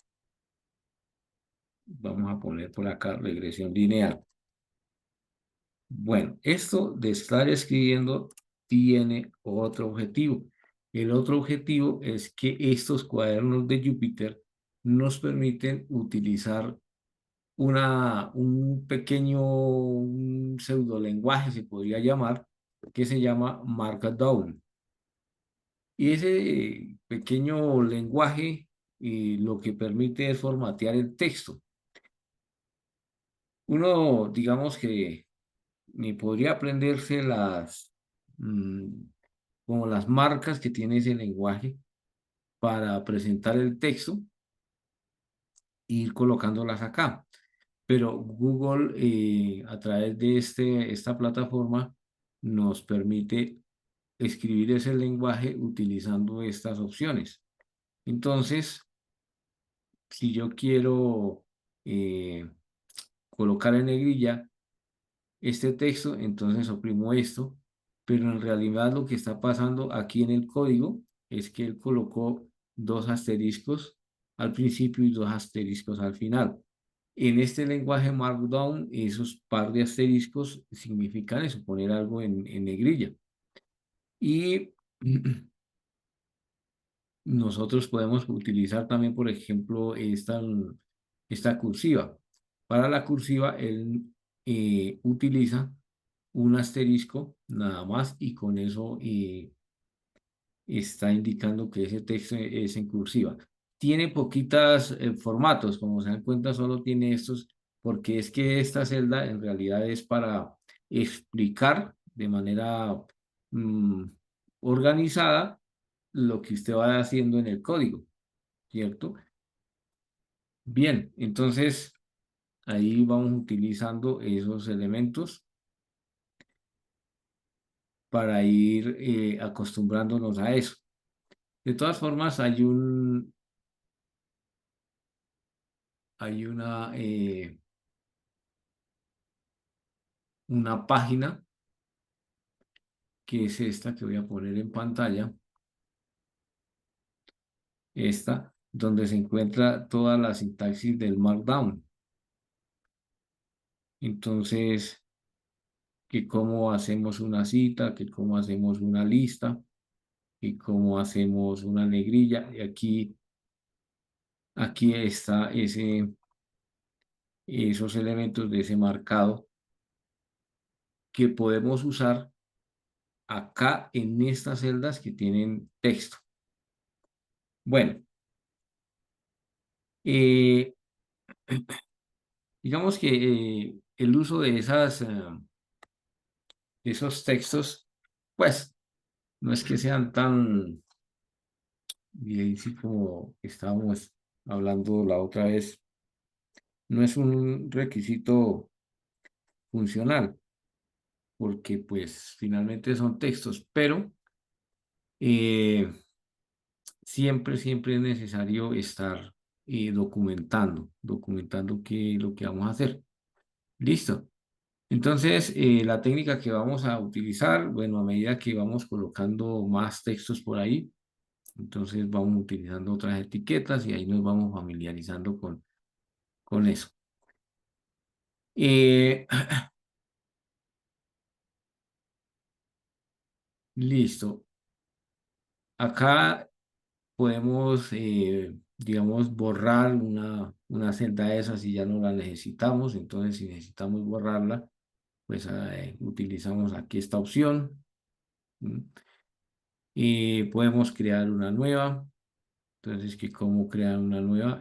vamos a poner por acá regresión lineal. Bueno, esto de estar escribiendo tiene otro objetivo. El otro objetivo es que estos cuadernos de Júpiter nos permiten utilizar un pequeño un pseudolenguaje, se podría llamar, que se llama Markdown. Y ese pequeño lenguaje lo que permite es formatear el texto. Uno, digamos que ni podría aprenderse mm, como las marcas que tiene ese lenguaje para presentar el texto e ir colocándolas acá. Pero Google, a través de esta plataforma, nos permite escribir ese lenguaje utilizando estas opciones. Entonces, si yo quiero eh, colocar en negrilla este texto, entonces oprimo esto, pero en realidad lo que está pasando aquí en el código es que él colocó dos asteriscos al principio y dos asteriscos al final. En este lenguaje Markdown, esos par de asteriscos significan eso, poner algo en negrilla. Y nosotros podemos utilizar también, por ejemplo, esta cursiva. Para la cursiva, él utiliza un asterisco nada más y con eso está indicando que ese texto es en cursiva. Tiene poquitas formatos, como se dan cuenta, solo tiene estos, porque es que esta celda en realidad es para explicar de manera mm, organizada lo que usted va haciendo en el código, ¿cierto? Bien, entonces ahí vamos utilizando esos elementos para ir acostumbrándonos a eso. De todas formas, hay una página que es esta que voy a poner en pantalla, esta, donde se encuentra toda la sintaxis del Markdown. Entonces, que cómo hacemos una cita, que cómo hacemos una lista, y cómo hacemos una negrilla. Y aquí está esos elementos de ese marcado que podemos usar acá en estas celdas que tienen texto. Bueno, eh, digamos que el uso de esos textos, pues no es que sean tan, y así como estábamos hablando la otra vez, no es un requisito funcional, porque pues finalmente son textos, pero eh, siempre es necesario estar documentando lo que vamos a hacer. Listo. Entonces, la técnica que vamos a utilizar, bueno, a medida que vamos colocando más textos por ahí, entonces vamos utilizando otras etiquetas y ahí nos vamos familiarizando con eso. Eh, listo. Acá podemos, digamos, borrar una celda de esas si ya no la necesitamos. Entonces, si necesitamos borrarla, pues utilizamos aquí esta opción. ¿Mm? Podemos crear una nueva. Entonces, que cómo crear una nueva.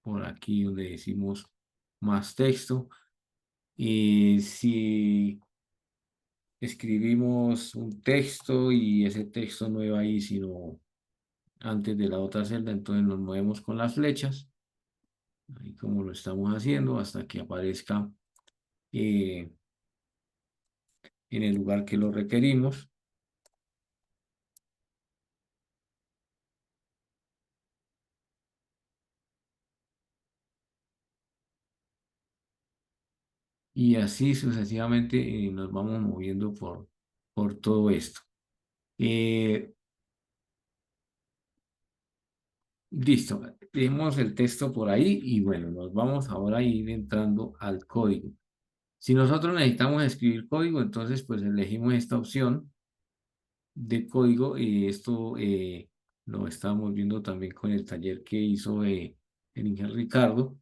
Por aquí donde decimos más texto. Si escribimos un texto y ese texto no iba ahí, sino antes de la otra celda, entonces nos movemos con las flechas, ahí como lo estamos haciendo, hasta que aparezca eh, en el lugar que lo requerimos. Y así sucesivamente nos vamos moviendo por todo esto. Eh, Listo, tenemos el texto por ahí y bueno, nos vamos ahora a ir entrando al código. Si nosotros necesitamos escribir código, entonces pues elegimos esta opción de código y esto lo estábamos viendo también con el taller que hizo el ingeniero Ricardo.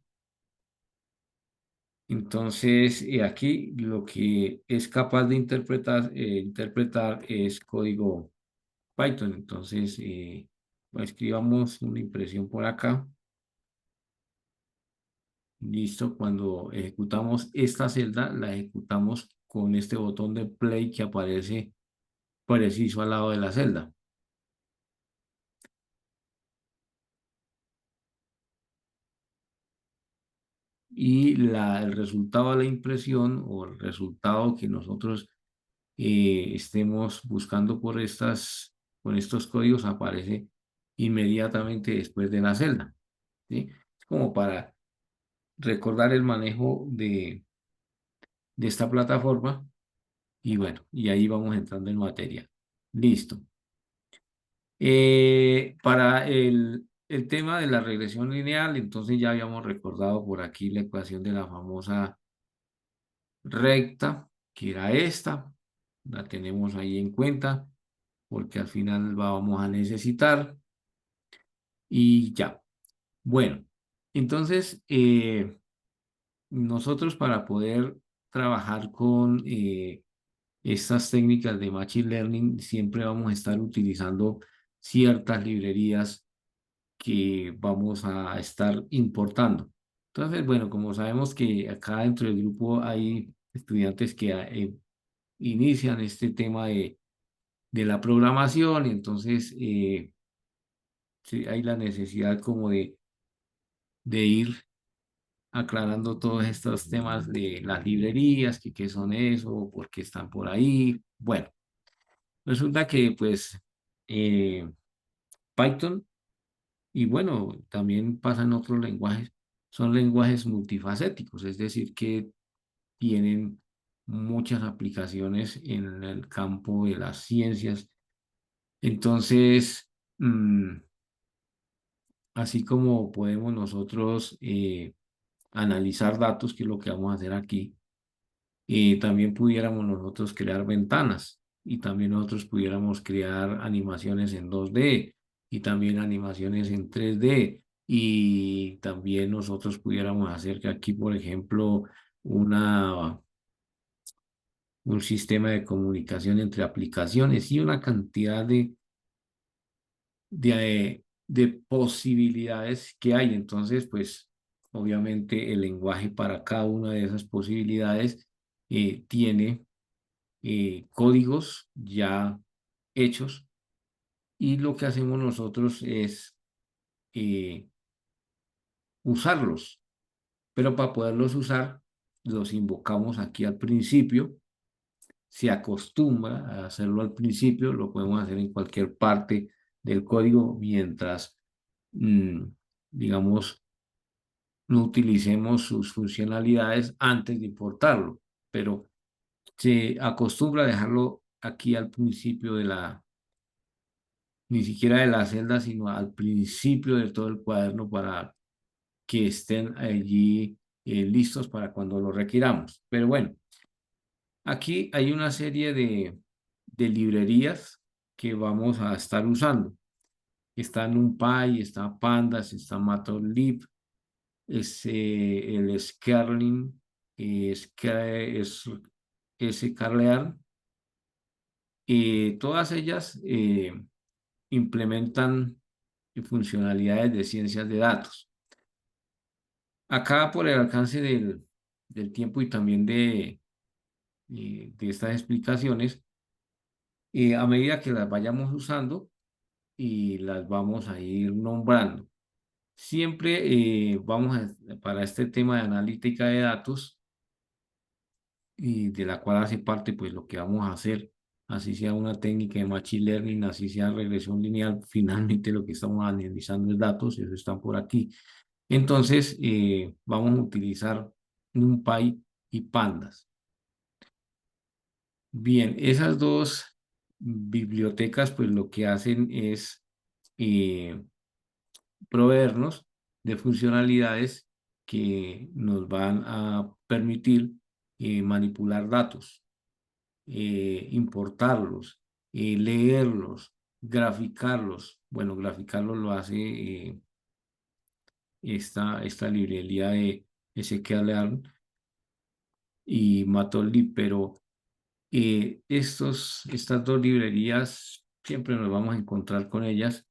Entonces aquí lo que es capaz de interpretar es código Python. Entonces pues, escribamos una impresión por acá. Listo, cuando ejecutamos esta celda, la ejecutamos con este botón de play que aparece preciso al lado de la celda. Y el resultado de la impresión o el resultado que nosotros estemos buscando con estos códigos aparece inmediatamente después de la celda. ¿Sí? Es como para recordar el manejo de esta plataforma y bueno, y ahí vamos entrando en materia. Listo. Para el tema de la regresión lineal, entonces ya habíamos recordado por aquí la ecuación de la famosa recta, que era esta. La tenemos ahí en cuenta porque al final vamos a necesitar y ya. Bueno, entonces nosotros para poder trabajar con estas técnicas de Machine Learning siempre vamos a estar utilizando ciertas librerías que vamos a estar importando. Entonces, bueno, como sabemos que acá dentro del grupo hay estudiantes que inician este tema de la programación, y entonces sí, hay la necesidad como de ir aclarando todos estos temas de las librerías, que qué son eso, por qué están por ahí. Bueno, resulta que pues eh, Python. Y bueno, también pasan otros lenguajes, son lenguajes multifacéticos, es decir, que tienen muchas aplicaciones en el campo de las ciencias. Entonces, así como podemos nosotros analizar datos, que es lo que vamos a hacer aquí, también pudiéramos nosotros crear ventanas y también nosotros pudiéramos crear animaciones en 2D y también animaciones en 3D y también nosotros pudiéramos hacer que aquí, por ejemplo, una, un sistema de comunicación entre aplicaciones y una cantidad de posibilidades que hay. Entonces, pues, obviamente el lenguaje para cada una de esas posibilidades tiene códigos ya hechos y lo que hacemos nosotros es eh, usarlos, pero para poderlos usar los invocamos aquí al principio, se acostumbra a hacerlo al principio, lo podemos hacer en cualquier parte del código mientras, mm, digamos, no utilicemos sus funcionalidades antes de importarlo, pero se acostumbra a dejarlo aquí al principio de ni siquiera de la celda, sino al principio de todo el cuaderno para que estén allí listos para cuando lo requiramos. Pero bueno, aquí hay una serie de librerías que vamos a estar usando. Está NumPy, está Pandas, está Matplotlib, es el Skerling, sklearn, todas ellas implementan funcionalidades de ciencias de datos. Acá, por el alcance del tiempo y también de estas explicaciones, a medida que las vayamos usando y las vamos a ir nombrando. Siempre para este tema de analítica de datos, y de la cual hace parte pues lo que vamos a hacer, así sea una técnica de machine learning, así sea regresión lineal, finalmente lo que estamos analizando es datos, eso están por aquí. Entonces, vamos a utilizar NumPy y Pandas. Bien, esas dos bibliotecas pues lo que hacen es proveernos de funcionalidades que nos van a permitir manipular datos, importarlos, leerlos, graficarlos. Bueno, graficarlos lo hace esta librería de sklearn y Matplotlib, pero estas dos librerías siempre nos vamos a encontrar con ellas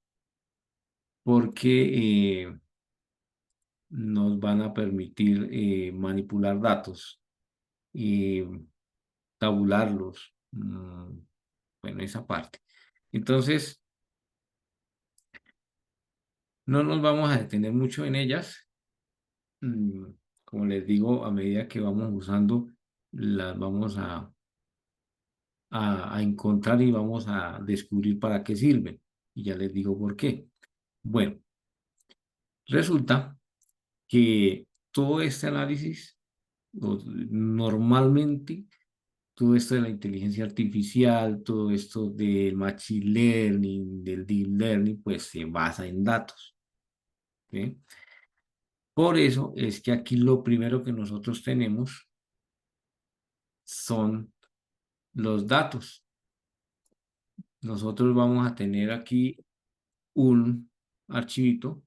porque nos van a permitir manipular datos y tabularlos. Bueno, esa parte. Entonces, no nos vamos a detener mucho en ellas. Mm, Como les digo, a medida que vamos usando, las vamos a encontrar y vamos a descubrir para qué sirven. Y ya les digo por qué. Bueno, resulta que todo este análisis, normalmente, todo esto de la inteligencia artificial, todo esto del machine learning, del deep learning, pues se basa en datos. ¿Sí? Por eso es que aquí lo primero que nosotros tenemos son los datos. Nosotros vamos a tener aquí un archivito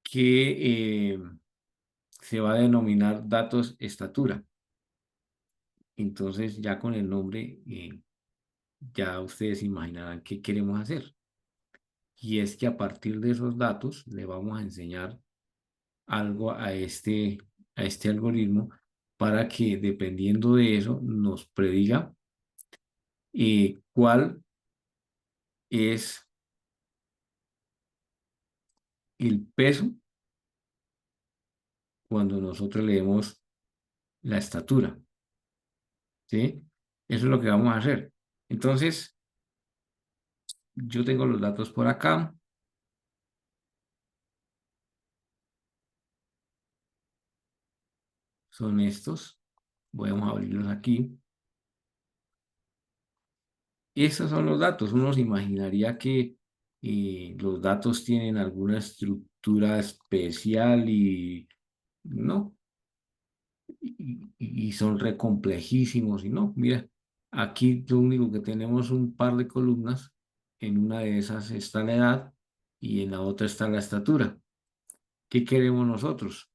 que se va a denominar datos estatura. Entonces ya con el nombre ya ustedes imaginarán qué queremos hacer. Y es que a partir de esos datos le vamos a enseñar algo a este algoritmo para que dependiendo de eso nos prediga cuál es el peso cuando nosotros leemos la estatura. ¿Sí? Eso es lo que vamos a hacer. Entonces, yo tengo los datos por acá. Son estos. Vamos a abrirlos aquí. Estos son los datos. Uno se imaginaría que los datos tienen alguna estructura especial y no, y son re complejísimos y no, mira, aquí lo único que tenemos es un par de columnas, en una de esas está la edad y en la otra está la estatura. ¿Qué queremos nosotros?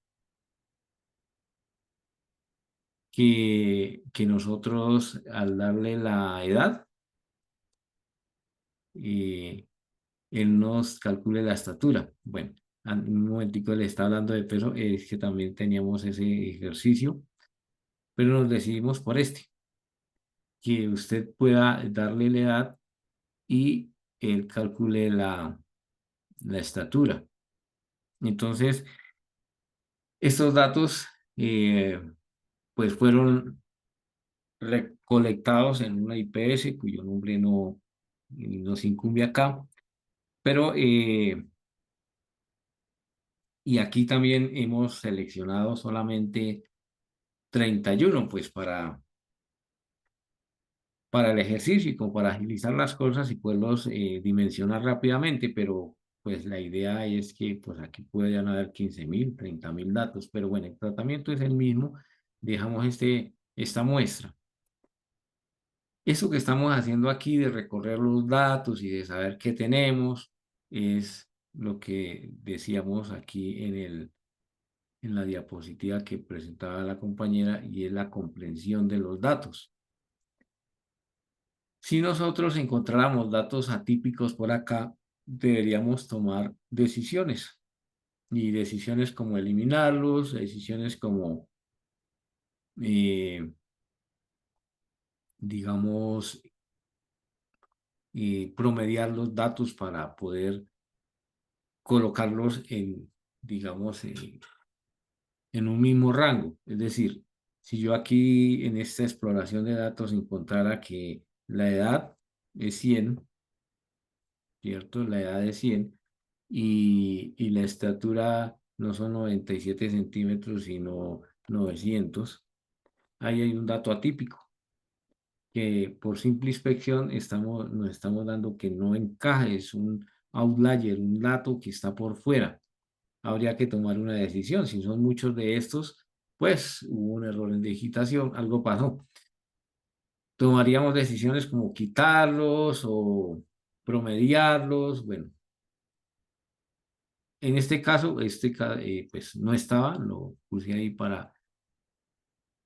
Que nosotros al darle la edad, eh, él nos calcule la estatura. Bueno, un momentico le está hablando de peso, es que también teníamos ese ejercicio, pero nos decidimos por este, que usted pueda darle la edad y él calcule la estatura. Entonces, estos datos pues fueron recolectados en una IPS cuyo nombre no nos incumbe acá, pero y aquí también hemos seleccionado solamente 31 pues para el ejercicio y como para agilizar las cosas y poderlos dimensionar rápidamente, pero pues la idea es que pues aquí puedan haber 15.000, 30.000 datos, pero bueno, el tratamiento es el mismo, dejamos esta muestra. Eso que estamos haciendo aquí de recorrer los datos y de saber qué tenemos es lo que decíamos aquí en la diapositiva que presentaba la compañera, y es la comprensión de los datos. Si nosotros encontráramos datos atípicos por acá, deberíamos tomar decisiones, y decisiones como eliminarlos, decisiones como, digamos, promediar los datos para poder colocarlos en, digamos, en un mismo rango. Es decir, si yo aquí en esta exploración de datos encontrara que la edad es 100, ¿cierto? La edad es 100, y la estatura no son 97 centímetros, sino 900, ahí hay un dato atípico que por simple inspección nos estamos dando que no encaja, es un outlier, un dato que está por fuera. Habría que tomar una decisión. Si son muchos de estos, pues hubo un error en digitación, algo pasó. Tomaríamos decisiones como quitarlos o promediarlos. Bueno, en este caso, pues no estaba, lo puse ahí para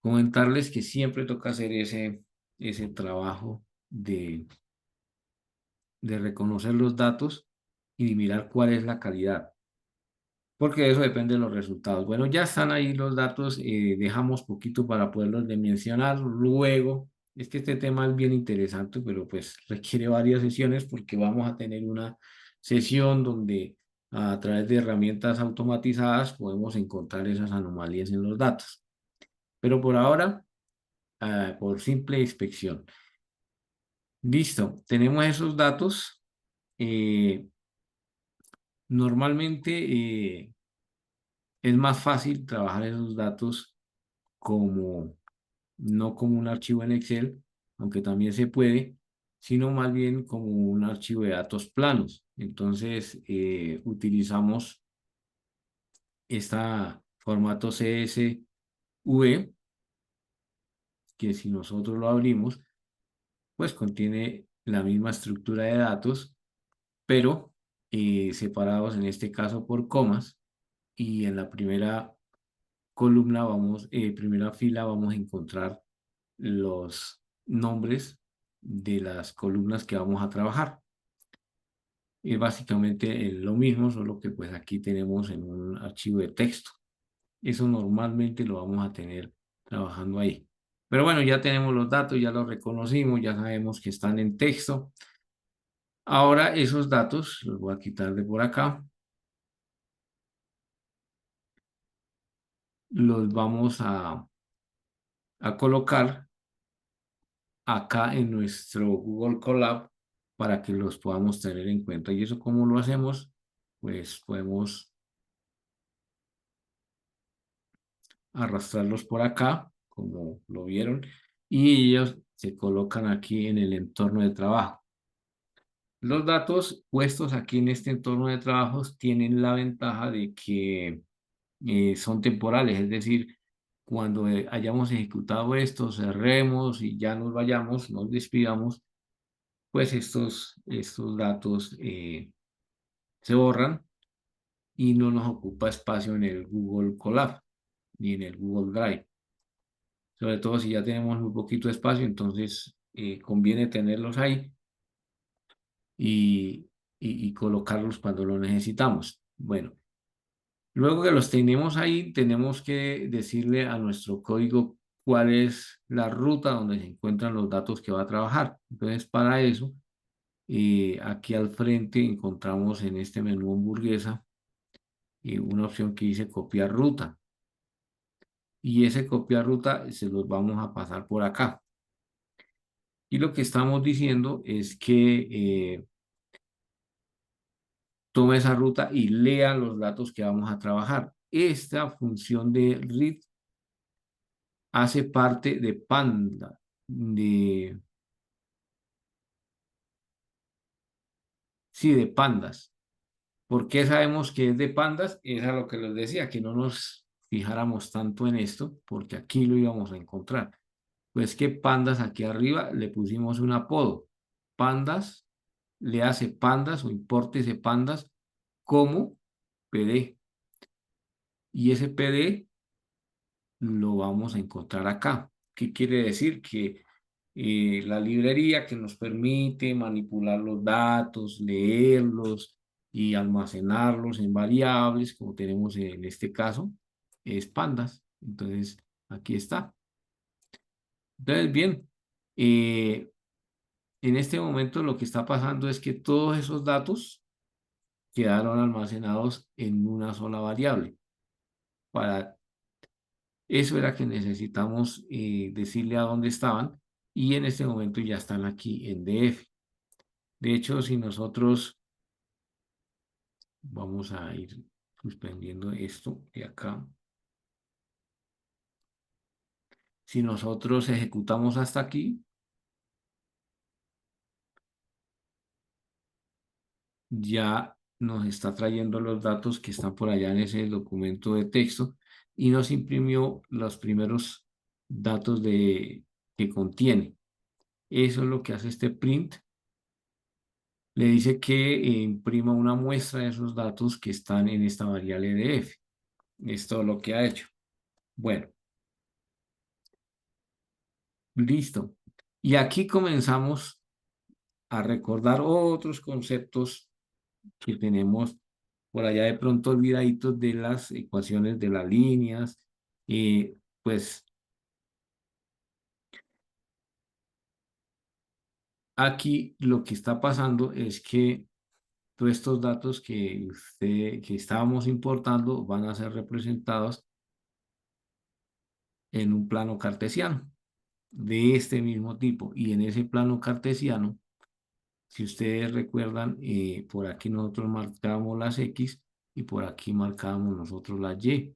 comentarles que siempre toca hacer ese trabajo de reconocer los datos y de mirar cuál es la calidad, porque de eso dependen los resultados. Bueno, ya están ahí los datos, dejamos poquito para poderlos dimensionar luego. Es que este tema es bien interesante, pero pues requiere varias sesiones, porque vamos a tener una sesión donde a través de herramientas automatizadas podemos encontrar esas anomalías en los datos. Pero por ahora, por simple inspección. Listo, tenemos esos datos. eh, Normalmente es más fácil trabajar esos datos como, no como un archivo en Excel, aunque también se puede, sino más bien como un archivo de datos planos. Entonces, utilizamos este formato CSV, que si nosotros lo abrimos, pues contiene la misma estructura de datos, pero separados en este caso por comas, y en la primera columna primera fila vamos a encontrar los nombres de las columnas que vamos a trabajar. Es básicamente lo mismo, solo que pues aquí tenemos en un archivo de texto. Eso normalmente lo vamos a tener trabajando ahí. Pero bueno, ya tenemos los datos, ya los reconocimos, ya sabemos que están en texto. Ahora esos datos los voy a quitar de por acá. Los vamos a colocar acá en nuestro Google Colab para que los podamos tener en cuenta. ¿Y eso cómo lo hacemos? Pues podemos arrastrarlos por acá, como lo vieron, y ellos se colocan aquí en el entorno de trabajo. Los datos puestos aquí en este entorno de trabajos tienen la ventaja de que son temporales, es decir, cuando hayamos ejecutado esto, cerremos y ya nos vayamos, nos despidamos, pues estos datos se borran y no nos ocupa espacio en el Google Colab ni en el Google Drive. Sobre todo si ya tenemos muy poquito espacio, entonces conviene tenerlos ahí y, y colocarlos cuando lo necesitamos. Bueno, luego que los tenemos ahí, tenemos que decirle a nuestro código cuál es la ruta donde se encuentran los datos que va a trabajar. Entonces, para eso, aquí al frente encontramos en este menú hamburguesa una opción que dice copiar ruta. Y ese copiar ruta se los vamos a pasar por acá. Y lo que estamos diciendo es que tome esa ruta y lea los datos que vamos a trabajar. Esta función de read hace parte de Panda, sí, de pandas. ¿Por qué sabemos que es de pandas? Es a lo que les decía, que no nos fijáramos tanto en esto, porque aquí lo íbamos a encontrar. Pues que pandas aquí arriba le pusimos un apodo. Pandas, le hace pandas o importe ese pandas como PD. Y ese PD lo vamos a encontrar acá. ¿Qué quiere decir? Que la librería que nos permite manipular los datos, leerlos y almacenarlos en variables, como tenemos en este caso, es Pandas. Entonces, aquí está. Entonces, bien, eh, en este momento lo que está pasando es que todos esos datos quedaron almacenados en una sola variable. Para eso era que necesitamos decirle a dónde estaban y en este momento ya están aquí en DF. De hecho, si nosotros vamos a ir suspendiendo esto de acá, si nosotros ejecutamos hasta aquí, ya nos está trayendo los datos que están por allá en ese documento de texto y nos imprimió los primeros datos que contiene. Eso es lo que hace este print. Le dice que imprima una muestra de esos datos que están en esta variable de f. Es todo lo que ha hecho. Bueno, listo. Y aquí comenzamos a recordar otros conceptos que tenemos por allá de pronto olvidaditos de las ecuaciones de las líneas. Pues aquí lo que está pasando es que todos estos datos que estábamos importando van a ser representados en un plano cartesiano de este mismo tipo. Y en ese plano cartesiano, si ustedes recuerdan, por aquí nosotros marcábamos las X y por aquí marcábamos nosotros las Y.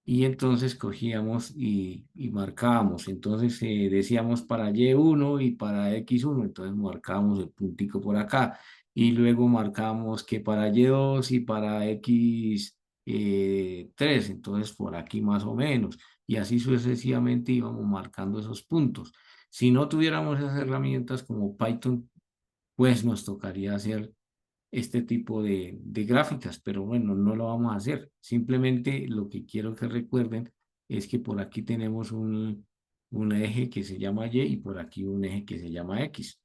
Y entonces cogíamos y marcábamos. Entonces decíamos para Y1 y para X1, entonces marcábamos el puntico por acá. Y luego marcábamos que para Y2 y para X3, entonces por aquí más o menos. Y así sucesivamente íbamos marcando esos puntos. Si no tuviéramos esas herramientas como Python, pues nos tocaría hacer este tipo de gráficas, pero bueno, no lo vamos a hacer. Simplemente lo que quiero que recuerden es que por aquí tenemos un eje que se llama Y y por aquí un eje que se llama X.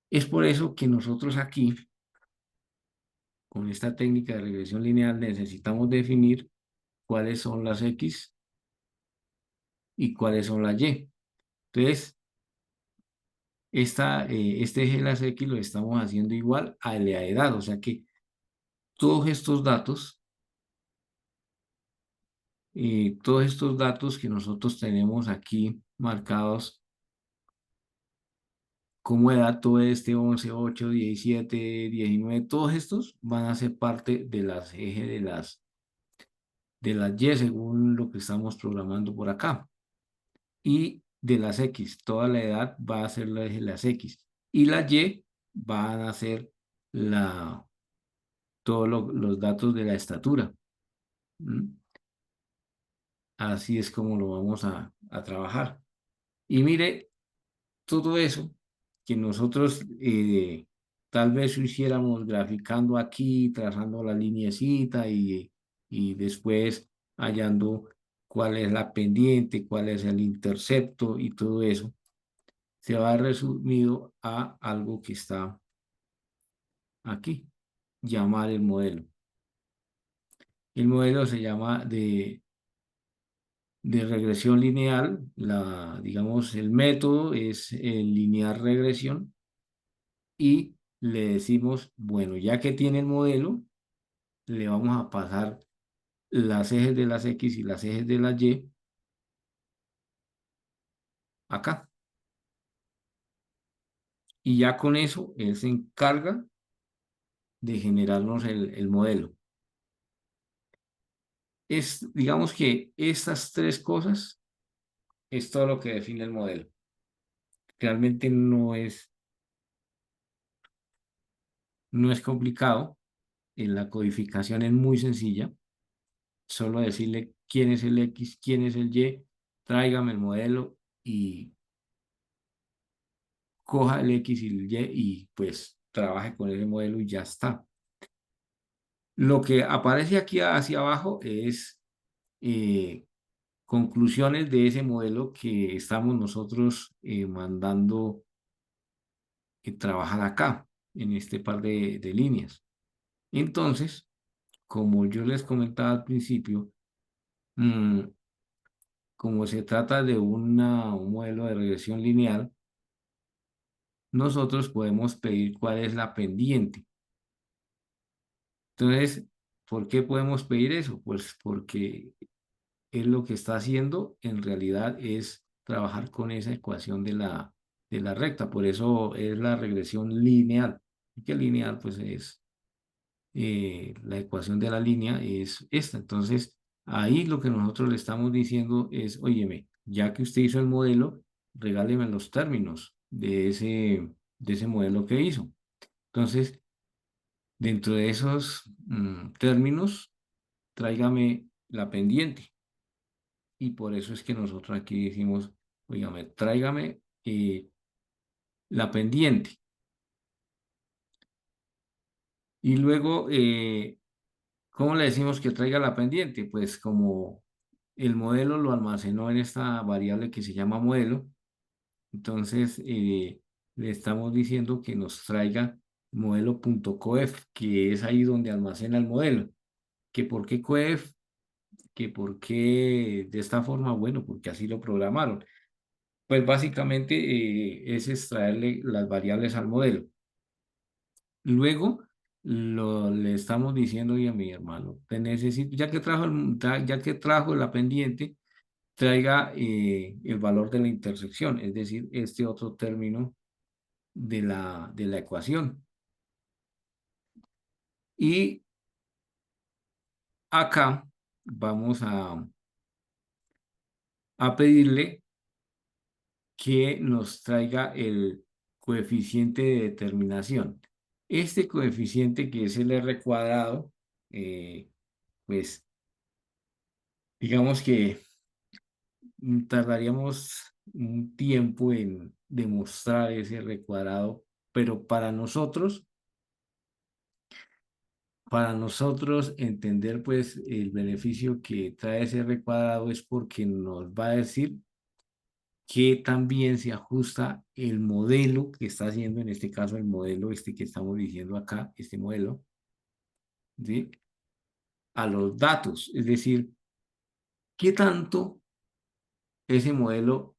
Es por eso que nosotros aquí, con esta técnica de regresión lineal, necesitamos definir cuáles son las X y cuáles son las Y. Entonces, este eje de las X lo estamos haciendo igual a la edad, o sea que todos estos datos todos estos datos que nosotros tenemos aquí marcados como edad, todo este 11, 8, 17, 19, todos estos van a ser parte de las ejes de las Y según lo que estamos programando por acá. Y de las X, toda la edad va a ser la eje de las X. Y las Y van a ser todos los datos de la estatura. ¿Mm? Así es como lo vamos a trabajar. Y mire, todo eso que nosotros tal vez lo hiciéramos graficando aquí, trazando la lineecita y después hallando cuál es la pendiente, cuál es el intercepto y todo eso, se va resumido a algo que está aquí, llamar el modelo. El modelo se llama de regresión lineal, digamos, el método es el lineal regresión y le decimos, bueno, ya que tiene el modelo, le vamos a pasar las ejes de las X y las ejes de las Y acá. Y ya con eso, él se encarga de generarnos el modelo. Digamos que estas tres cosas es todo lo que define el modelo. Realmente no es complicado. La codificación es muy sencilla. Solo decirle quién es el X, quién es el Y, tráigame el modelo y coja el X y el Y y pues trabaje con ese modelo y ya está. Lo que aparece aquí hacia abajo es eh, conclusiones de ese modelo que estamos nosotros mandando trabajar acá, en este par de líneas. Entonces, como yo les comentaba al principio, mm, como se trata de un modelo de regresión lineal, nosotros podemos pedir cuál es la pendiente. Entonces, ¿por qué podemos pedir eso? Pues porque él lo que está haciendo en realidad es trabajar con esa ecuación de la recta. Por eso es la regresión lineal. ¿Y qué lineal? Pues es la ecuación de la línea es esta. Entonces, ahí lo que nosotros le estamos diciendo es, óyeme, ya que usted hizo el modelo, regáleme los términos de ese modelo que hizo. Entonces, dentro de esos términos, tráigame la pendiente. Y por eso es que nosotros aquí decimos, óigame, tráigame la pendiente. Y luego, ¿cómo le decimos que traiga la pendiente? Pues como el modelo lo almacenó en esta variable que se llama modelo, entonces le estamos diciendo que nos traiga modelo.coef, que es ahí donde almacena el modelo. ¿Que por qué coef? ¿Que por qué de esta forma? Bueno, porque así lo programaron. Pues básicamente es extraerle las variables al modelo. Luego le estamos diciendo y a mi hermano, te necesito, ya que trajo la pendiente, traiga el valor de la intersección, es decir, este otro término de la ecuación. Y acá vamos a pedirle que nos traiga el coeficiente de determinación. Este coeficiente que es el R cuadrado, pues digamos que tardaríamos un tiempo en demostrar ese R cuadrado, pero para nosotros entender pues el beneficio que trae ese R cuadrado es porque nos va a decir que también se ajusta el modelo que está haciendo, en este caso el modelo este que estamos diciendo acá, este modelo, ¿sí? A los datos, es decir, qué tanto ese modelo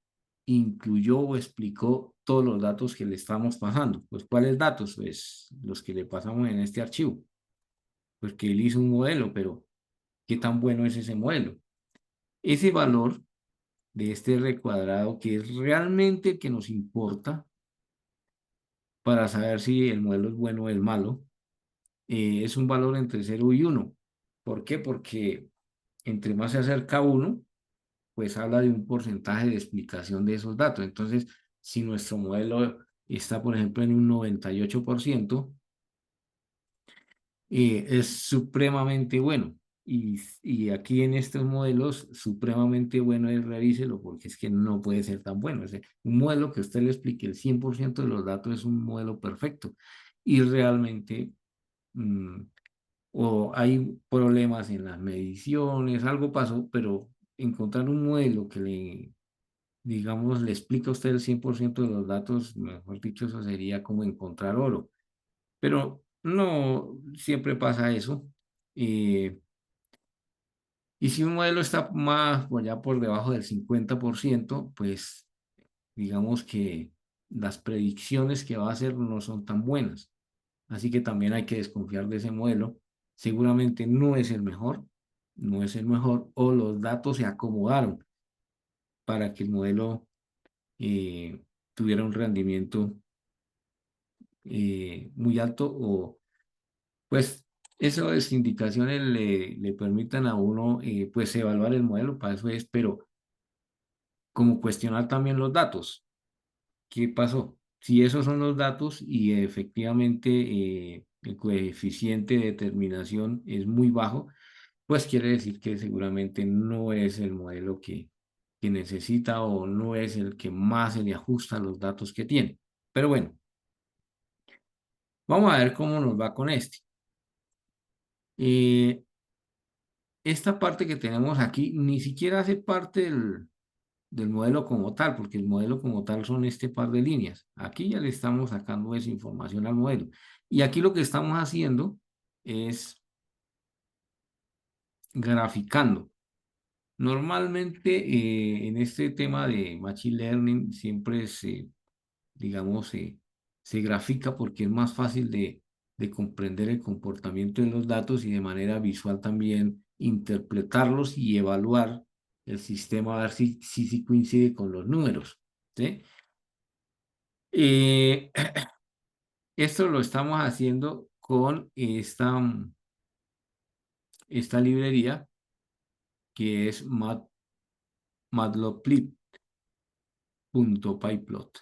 incluyó o explicó todos los datos que le estamos pasando. Pues, ¿cuáles datos? Pues los que le pasamos en este archivo. Pues que él hizo un modelo, pero ¿qué tan bueno es ese modelo? Ese valor de este recuadrado, que es realmente el que nos importa para saber si el modelo es bueno o es malo, es un valor entre 0 y 1. ¿Por qué? Porque entre más se acerca a 1, pues habla de un porcentaje de explicación de esos datos. Entonces, si nuestro modelo está, por ejemplo, en un 98%, es supremamente bueno. Y aquí en estos modelos, supremamente bueno es revíselo porque es que no puede ser tan bueno. Es decir, un modelo que usted le explique el 100% de los datos es un modelo perfecto. Y realmente, mm, o hay problemas en las mediciones, algo pasó, pero encontrar un modelo que digamos, le explica a usted el 100% de los datos, mejor dicho, eso sería como encontrar oro. Pero no siempre pasa eso. Eh, y si un modelo está más o ya por debajo del 50%, pues digamos que las predicciones que va a hacer no son tan buenas. Así que también hay que desconfiar de ese modelo. Seguramente no es el mejor, no es el mejor, o los datos se acomodaron para que el modelo eh, tuviera un rendimiento muy alto o pues esas indicaciones le permitan a uno pues evaluar el modelo, para eso es, pero como cuestionar también los datos. ¿Qué pasó? Si esos son los datos y efectivamente el coeficiente de determinación es muy bajo, pues quiere decir que seguramente no es el modelo que necesita o no es el que más se le ajusta a los datos que tiene. Pero bueno, vamos a ver cómo nos va con este. Eh, esta parte que tenemos aquí ni siquiera hace parte del modelo como tal, porque el modelo como tal son este par de líneas. Aquí ya le estamos sacando esa información al modelo. Y aquí lo que estamos haciendo es graficando. Normalmente en este tema de Machine Learning siempre digamos, se grafica porque es más fácil de comprender el comportamiento de los datos y de manera visual también interpretarlos y evaluar el sistema a ver si coincide con los números. ¿Sí? Eh, esto lo estamos haciendo con esta librería que es matplotlib.pyplot.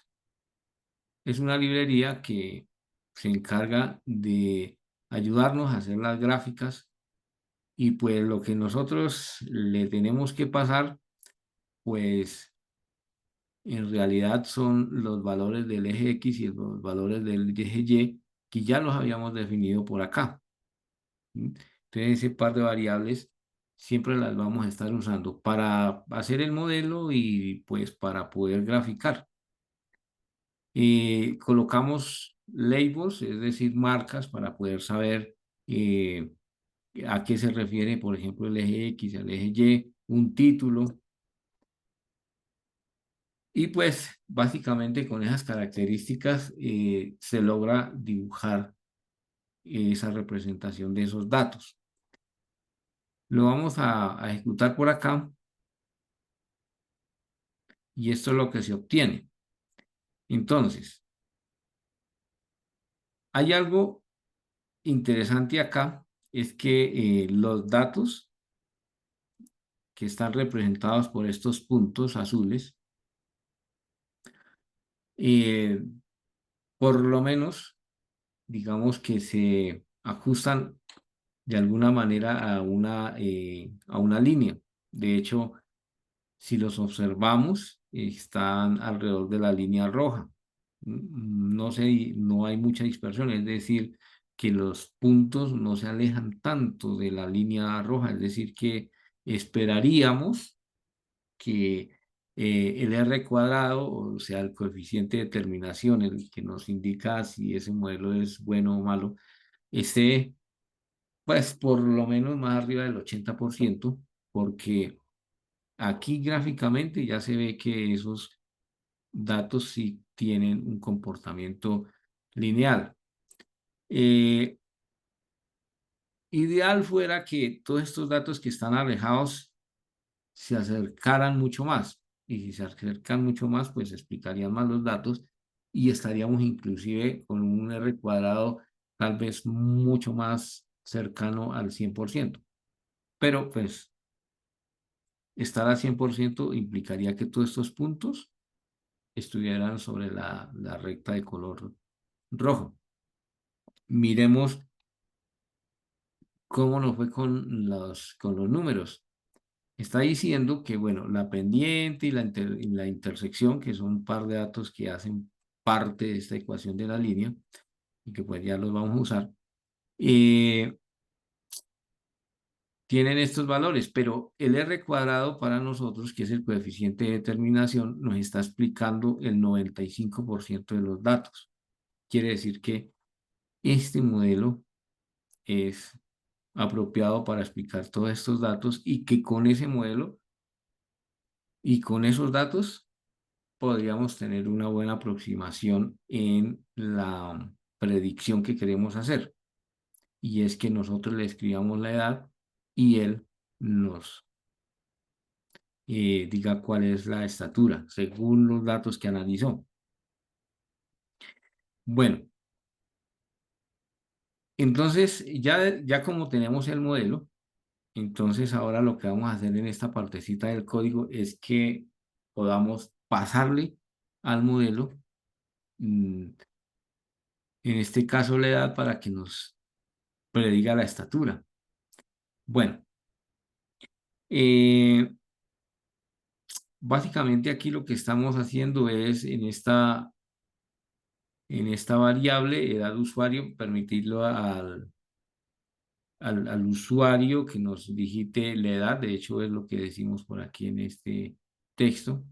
Es una librería que se encarga de ayudarnos a hacer las gráficas y pues lo que nosotros le tenemos que pasar, pues en realidad son los valores del eje X y los valores del eje Y que ya los habíamos definido por acá. ¿Sí? Entonces ese par de variables siempre las vamos a estar usando para hacer el modelo y pues para poder graficar. Colocamos labels, es decir, marcas para poder saber a qué se refiere, por ejemplo, el eje X, el eje Y, un título. Y pues básicamente con esas características se logra dibujar esa representación de esos datos. Lo vamos a ejecutar por acá y esto es lo que se obtiene. Entonces, hay algo interesante acá, es que los datos que están representados por estos puntos azules, eh, por lo menos, digamos que se ajustan de alguna manera a una línea. De hecho, si los observamos, están alrededor de la línea roja. No sé, no hay mucha dispersión, es decir, que los puntos no se alejan tanto de la línea roja, es decir, que esperaríamos que el R cuadrado, o sea, el coeficiente de terminación, el que nos indica si ese modelo es bueno o malo, esté pues por lo menos más arriba del 80%, porque aquí gráficamente ya se ve que esos datos sí tienen un comportamiento lineal. Eh, Ideal fuera que todos estos datos que están alejados se acercaran mucho más. Y si se acercan mucho más, pues explicarían más los datos y estaríamos inclusive con un R cuadrado tal vez mucho más cercano al 100%. Pero pues estar al 100% implicaría que todos estos puntos estuvieran sobre la recta de color rojo. Miremos cómo nos fue con con los números. Está diciendo que, bueno, la pendiente y la intersección, que son un par de datos que hacen parte de esta ecuación de la línea, y que pues ya los vamos a usar, eh, tienen estos valores, pero el R cuadrado para nosotros, que es el coeficiente de determinación, nos está explicando el 95% de los datos. Quiere decir que este modelo es apropiado para explicar todos estos datos y que con ese modelo y con esos datos podríamos tener una buena aproximación en la predicción que queremos hacer. Y es que nosotros le escribamos la edad y él nos diga cuál es la estatura según los datos que analizó. Bueno, entonces ya como tenemos el modelo, entonces ahora lo que vamos a hacer en esta partecita del código es que podamos pasarle al modelo, mm, en este caso la edad, para que nos prediga la estatura. Bueno, eh, básicamente aquí lo que estamos haciendo es en esta variable edad de usuario permitirlo al usuario que nos digite la edad. De hecho, es lo que decimos por aquí en este texto.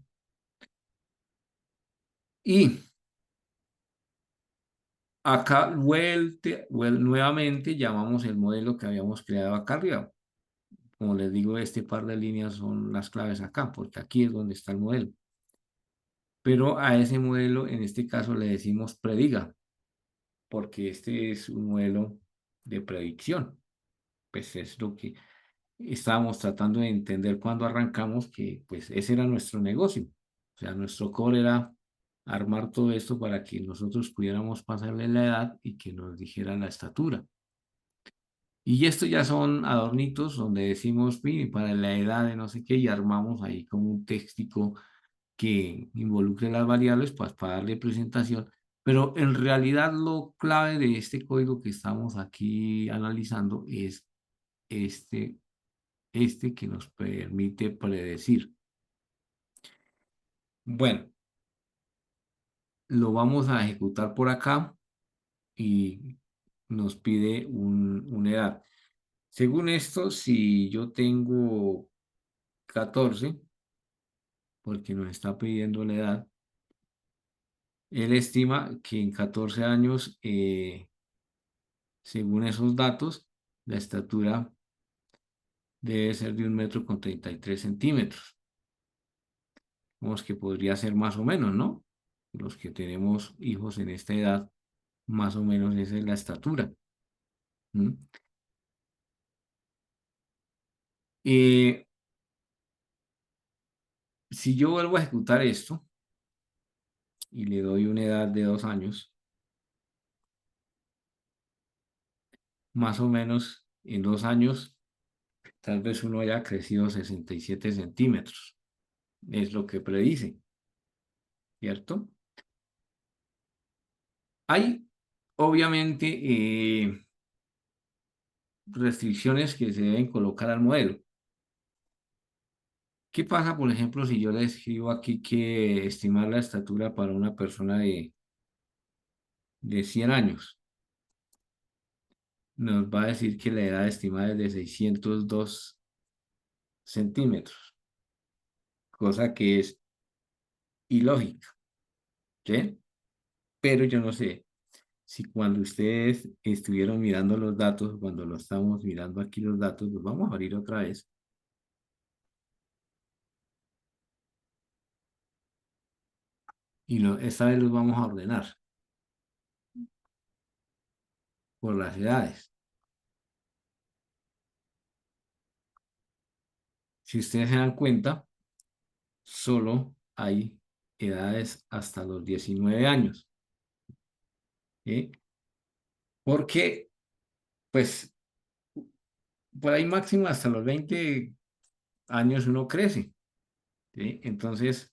Y acá nuevamente llamamos el modelo que habíamos creado acá arriba. Como les digo, este par de líneas son las claves acá, porque aquí es donde está el modelo. Pero a ese modelo, en este caso, le decimos prediga, porque este es un modelo de predicción. Pues es lo que estábamos tratando de entender cuando arrancamos, que pues ese era nuestro negocio. O sea, nuestro core era armar todo esto para que nosotros pudiéramos pasarle la edad y que nos dijeran la estatura. Y esto ya son adornitos donde decimos, "Mire, para la edad de no sé qué", y armamos ahí como un textico que involucre las variables pues, para darle presentación. Pero en realidad lo clave de este código que estamos aquí analizando es este, este que nos permite predecir. Bueno, lo vamos a ejecutar por acá y nos pide una edad. Según esto, si yo tengo 14, porque nos está pidiendo la edad, él estima que en 14 años, según esos datos, la estatura debe ser de 1,33 m. Vemos que podría ser más o menos, ¿no? Los que tenemos hijos en esta edad, más o menos esa es la estatura. ¿Mm? Eh, si yo vuelvo a ejecutar esto y le doy una edad de 2 años, más o menos en 2 años, tal vez uno haya crecido 67 centímetros. Es lo que predice, ¿cierto? Hay, obviamente, restricciones que se deben colocar al modelo. ¿Qué pasa, por ejemplo, si yo le escribo aquí que estimar la estatura para una persona de 100 años? Nos va a decir que la edad estimada es de 602 centímetros, cosa que es ilógica, ¿sí? Pero yo no sé si cuando ustedes estuvieron mirando los datos, cuando lo estamos mirando aquí los datos, los vamos a abrir otra vez. Y esta vez los vamos a ordenar por las edades. Si ustedes se dan cuenta, solo hay edades hasta los 19 años. ¿Sí? Porque, pues, por ahí máximo hasta los 20 años uno crece. ¿Sí? Entonces,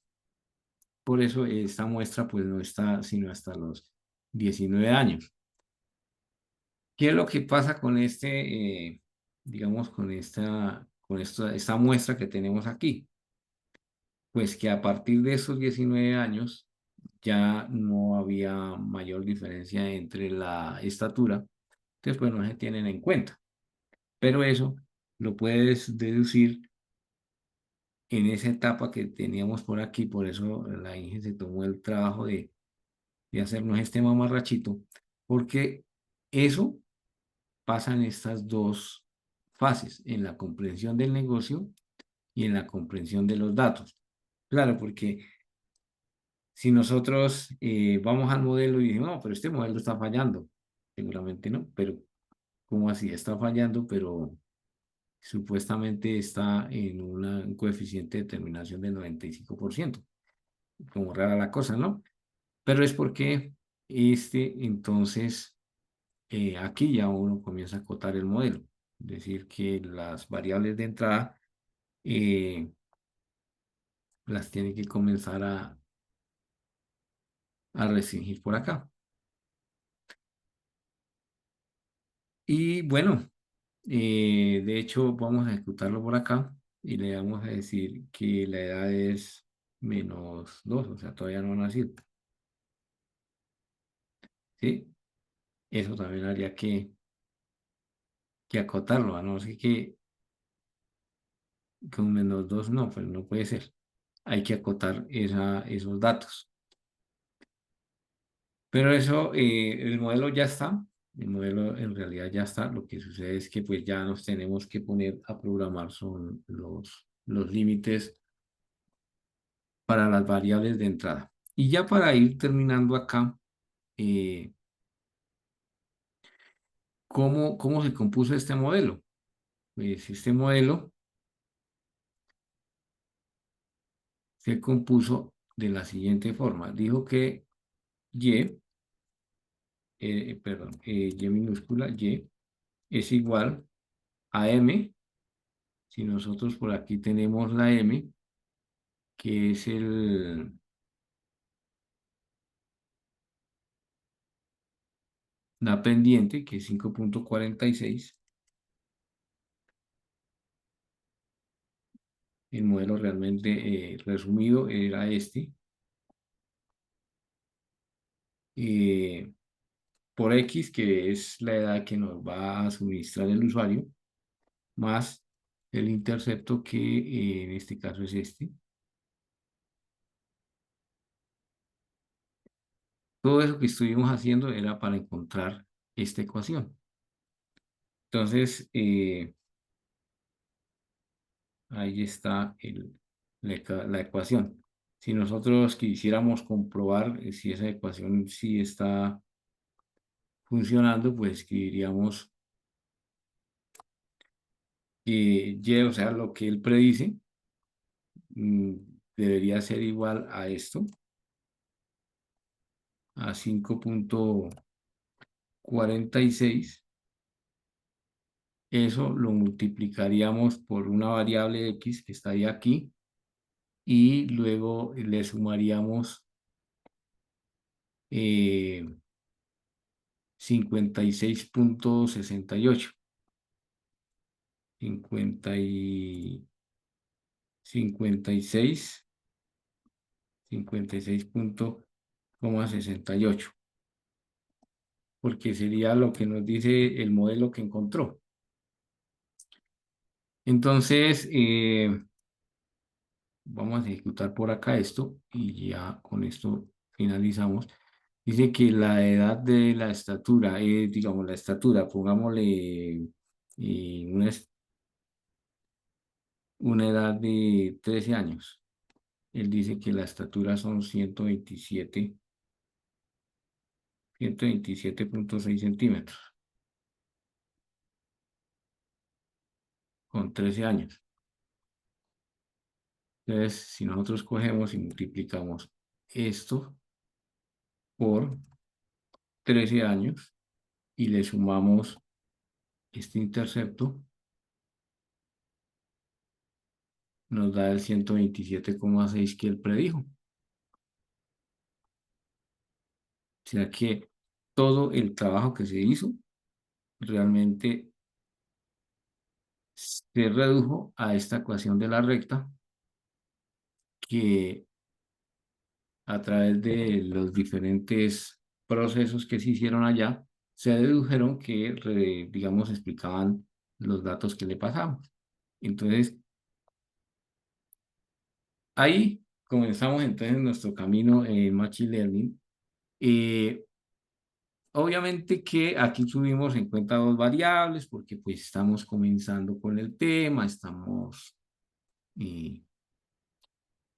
por eso esta muestra, pues, no está sino hasta los 19 años. ¿Qué es lo que pasa con digamos, esta muestra que tenemos aquí? Pues que a partir de esos 19 años ya no había mayor diferencia entre la estatura, entonces pues no se tienen en cuenta. Pero eso lo puedes deducir en esa etapa que teníamos por aquí, por eso la Inge se tomó el trabajo de hacernos este mamarrachito, porque eso pasa en estas dos fases, en la comprensión del negocio y en la comprensión de los datos. Claro, porque si nosotros vamos al modelo y decimos, no, pero este modelo está fallando, seguramente no, pero ¿cómo así? Está fallando, pero supuestamente está en un coeficiente de determinación del 95%. Como rara la cosa, ¿no? Pero es porque entonces, aquí ya uno comienza a acotar el modelo, es decir, que las variables de entrada eh, las tiene que comenzar a restringir por acá. Y bueno, de hecho, vamos a ejecutarlo por acá y le vamos a decir que la edad es -2, o sea, todavía no ha nacido. ¿Sí? Eso también haría que que acotarlo, a no ser que con -2 no, pues no puede ser. Hay que acotar esos datos. Pero eso, el modelo ya está, el modelo en realidad ya está. Lo que sucede es que pues ya nos tenemos que poner a programar son los límites para las variables de entrada. Y ya para ir terminando acá, eh, ¿cómo se compuso este modelo? Pues este modelo se compuso de la siguiente forma. Dijo que Y, perdón, Y minúscula, Y es igual a M. Si nosotros por aquí tenemos la M, que es la pendiente, que es 5,46. El modelo realmente resumido era este. eh, por X, que es la edad que nos va a suministrar el usuario, más el intercepto, que en este caso es este. Todo eso que estuvimos haciendo era para encontrar esta ecuación. Entonces, ahí está la ecuación. Si nosotros quisiéramos comprobar si esa ecuación sí está funcionando, pues escribiríamos que Y, o sea, lo que él predice, mm, debería ser igual a esto, a 5,46. Eso lo multiplicaríamos por una variable X que está ahí aquí, y luego le sumaríamos 56,68. 50 y 56, 56,68, porque sería lo que nos dice el modelo que encontró. Entonces, vamos a ejecutar por acá esto y ya con esto finalizamos. Dice que la edad de la estatura, digamos la estatura, pongámosle una edad de 13 años. Él dice que la estatura son 127,6 centímetros, con 13 años. Entonces, si nosotros cogemos y multiplicamos esto por 13 años y le sumamos este intercepto, nos da el 127,6 que él predijo. O sea que todo el trabajo que se hizo realmente se redujo a esta ecuación de la recta, que a través de los diferentes procesos que se hicieron allá, se dedujeron que, digamos, explicaban los datos que le pasamos. Entonces, ahí comenzamos entonces nuestro camino en Machine Learning. Eh, Obviamente que aquí tuvimos en cuenta dos variables, porque pues estamos comenzando con el tema, estamos eh,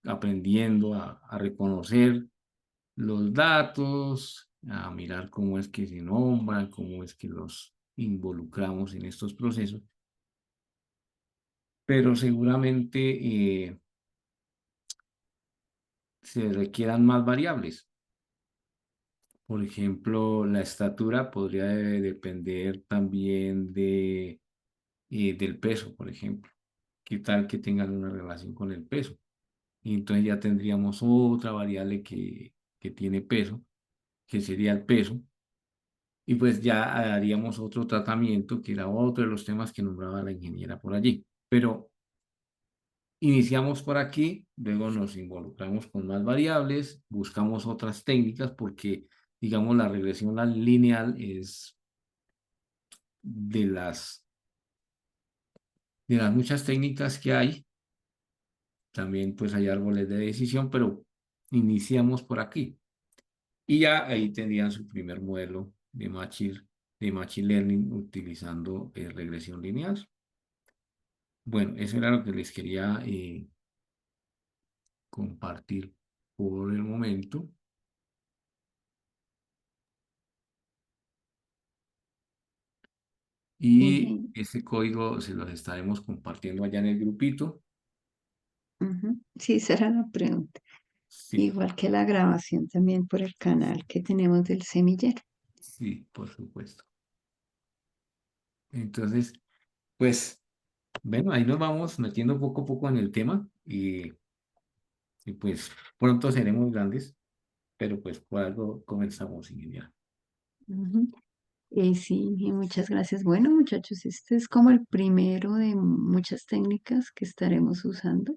aprendiendo a reconocer los datos, a mirar cómo es que se nombran, cómo es que los involucramos en estos procesos, pero seguramente se requieran más variables. Por ejemplo, la estatura podría depender también del peso, por ejemplo. ¿Qué tal que tengan una relación con el peso? Y entonces ya tendríamos otra variable que tiene peso, que sería el peso. Y pues ya haríamos otro tratamiento, que era otro de los temas que nombraba la ingeniera por allí. Pero iniciamos por aquí, luego nos involucramos con más variables, buscamos otras técnicas, porque, digamos, la regresión lineal es de las de las muchas técnicas que hay, también pues hay árboles de decisión, pero iniciamos por aquí. Y ya ahí tendrían su primer modelo de Machine Learning utilizando regresión lineal. Bueno, eso era lo que les quería compartir por el momento. Y Y, ese código se los estaremos compartiendo allá en el grupito. ujú, sí, esa era la pregunta. Sí, Igual que la grabación también por el canal que tenemos del semillero. sí, por supuesto. Entonces, pues, bueno, ahí nos vamos metiendo poco a poco en el tema y pues pronto seremos grandes, pero pues por algo comenzamos, ingeniero. Ujú. Sí, y muchas gracias. Bueno, muchachos, este es como el primero de muchas técnicas que estaremos usando.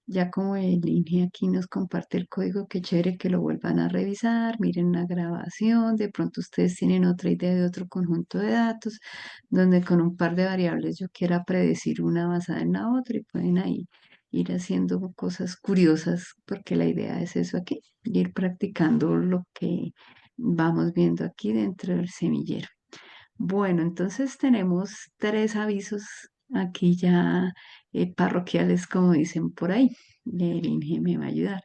Ya como el INGE aquí nos comparte el código, qué chévere que lo vuelvan a revisar, miren la grabación, de pronto ustedes tienen otra idea de otro conjunto de datos, donde con un par de variables yo quiera predecir una basada en la otra y pueden ahí ir haciendo cosas curiosas, porque la idea es eso aquí, ir practicando lo que vamos viendo aquí dentro del semillero. Bueno, entonces tenemos tres avisos aquí ya parroquiales, como dicen por ahí. El INGE me va a ayudar.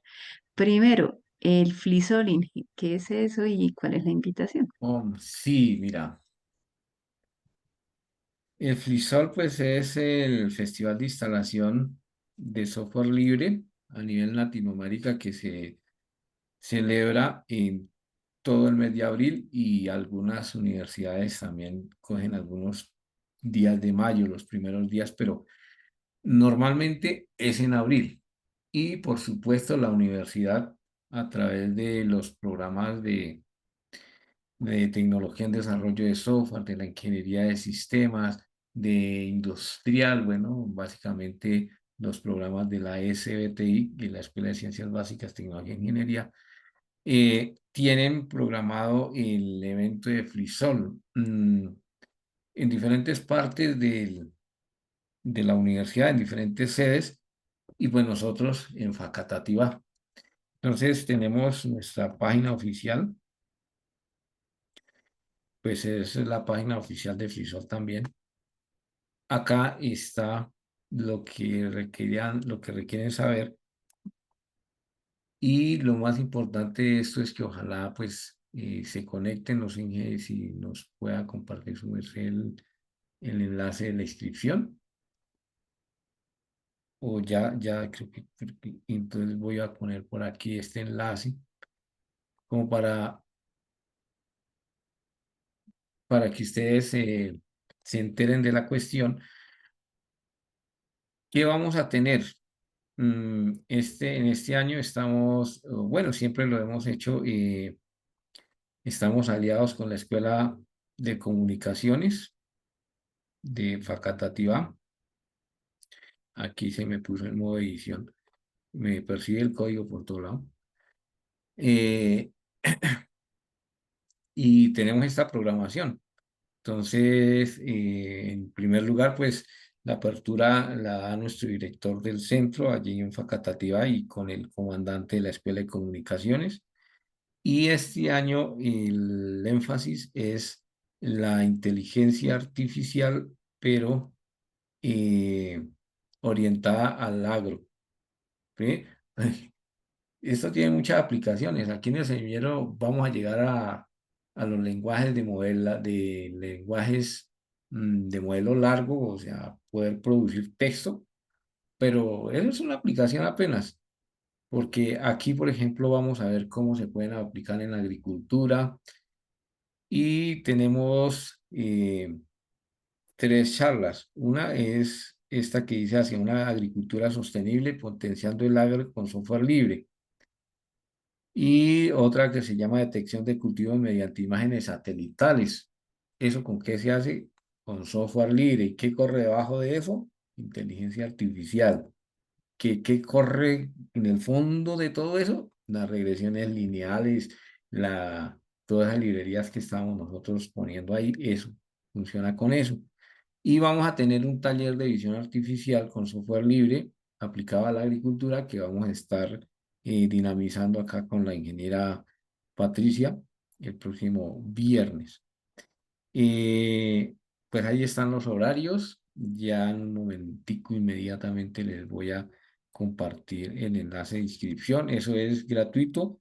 Primero, el Flisol INGE. ¿Qué es eso y cuál es la invitación? Oh, sí, mira, el FLISOL pues es el Festival de Instalación de Software Libre a nivel Latinoamérica que se celebra en todo el mes de abril y algunas universidades también cogen algunos días de mayo, los primeros días, pero normalmente es en abril. Y por supuesto la universidad a través de los programas de tecnología en desarrollo de software, de la ingeniería de sistemas, de industrial, bueno, básicamente los programas de la SBTI, y la Escuela de Ciencias Básicas, Tecnología e Ingeniería, tienen programado el evento de Frisol en diferentes partes de la universidad, en diferentes sedes, y pues nosotros en Facatativá. Entonces tenemos nuestra página oficial, pues es la página oficial de Frisol también. Acá está lo que requieren saber. Y lo más importante de esto es que ojalá pues se conecten los ingenieros y nos pueda compartir su merced el enlace de la inscripción. O ya creo que entonces voy a poner por aquí este enlace como para que ustedes se enteren de la cuestión. ¿Qué vamos a tener? En este año estamos, bueno, siempre lo hemos hecho, estamos aliados con la Escuela de Comunicaciones de Facatativá. Aquí se me puso en modo edición. Me persigue el código por todo lado. Eh, y tenemos esta programación. Entonces, en primer lugar, pues la apertura la da nuestro director del centro allí en Facatativá y con el comandante de la Escuela de Comunicaciones. Y este año el énfasis es la inteligencia artificial, pero eh, orientada al agro. ¿Sí? Esto tiene muchas aplicaciones. Aquí en el semillero vamos a llegar a los lenguajes de lenguajes de modelo largo, o sea, poder producir texto, pero eso es una aplicación apenas, porque aquí, por ejemplo, vamos a ver cómo se pueden aplicar en la agricultura y tenemos tres charlas. Una es esta que dice hacia una agricultura sostenible, potenciando el agro con software libre. Y otra que se llama detección de cultivos mediante imágenes satelitales. ¿Eso con qué se hace? Con software libre. ¿Y qué corre debajo de eso? Inteligencia artificial. ¿Qué corre en el fondo de todo eso? Las regresiones lineales, todas las librerías que estamos nosotros poniendo ahí, eso funciona con eso. Y vamos a tener un taller de visión artificial con software libre aplicado a la agricultura que vamos a estar dinamizando acá con la ingeniera Patricia el próximo viernes. Eh, pues ahí están los horarios. Ya en un momentico inmediatamente les voy a compartir el enlace de inscripción. Eso es gratuito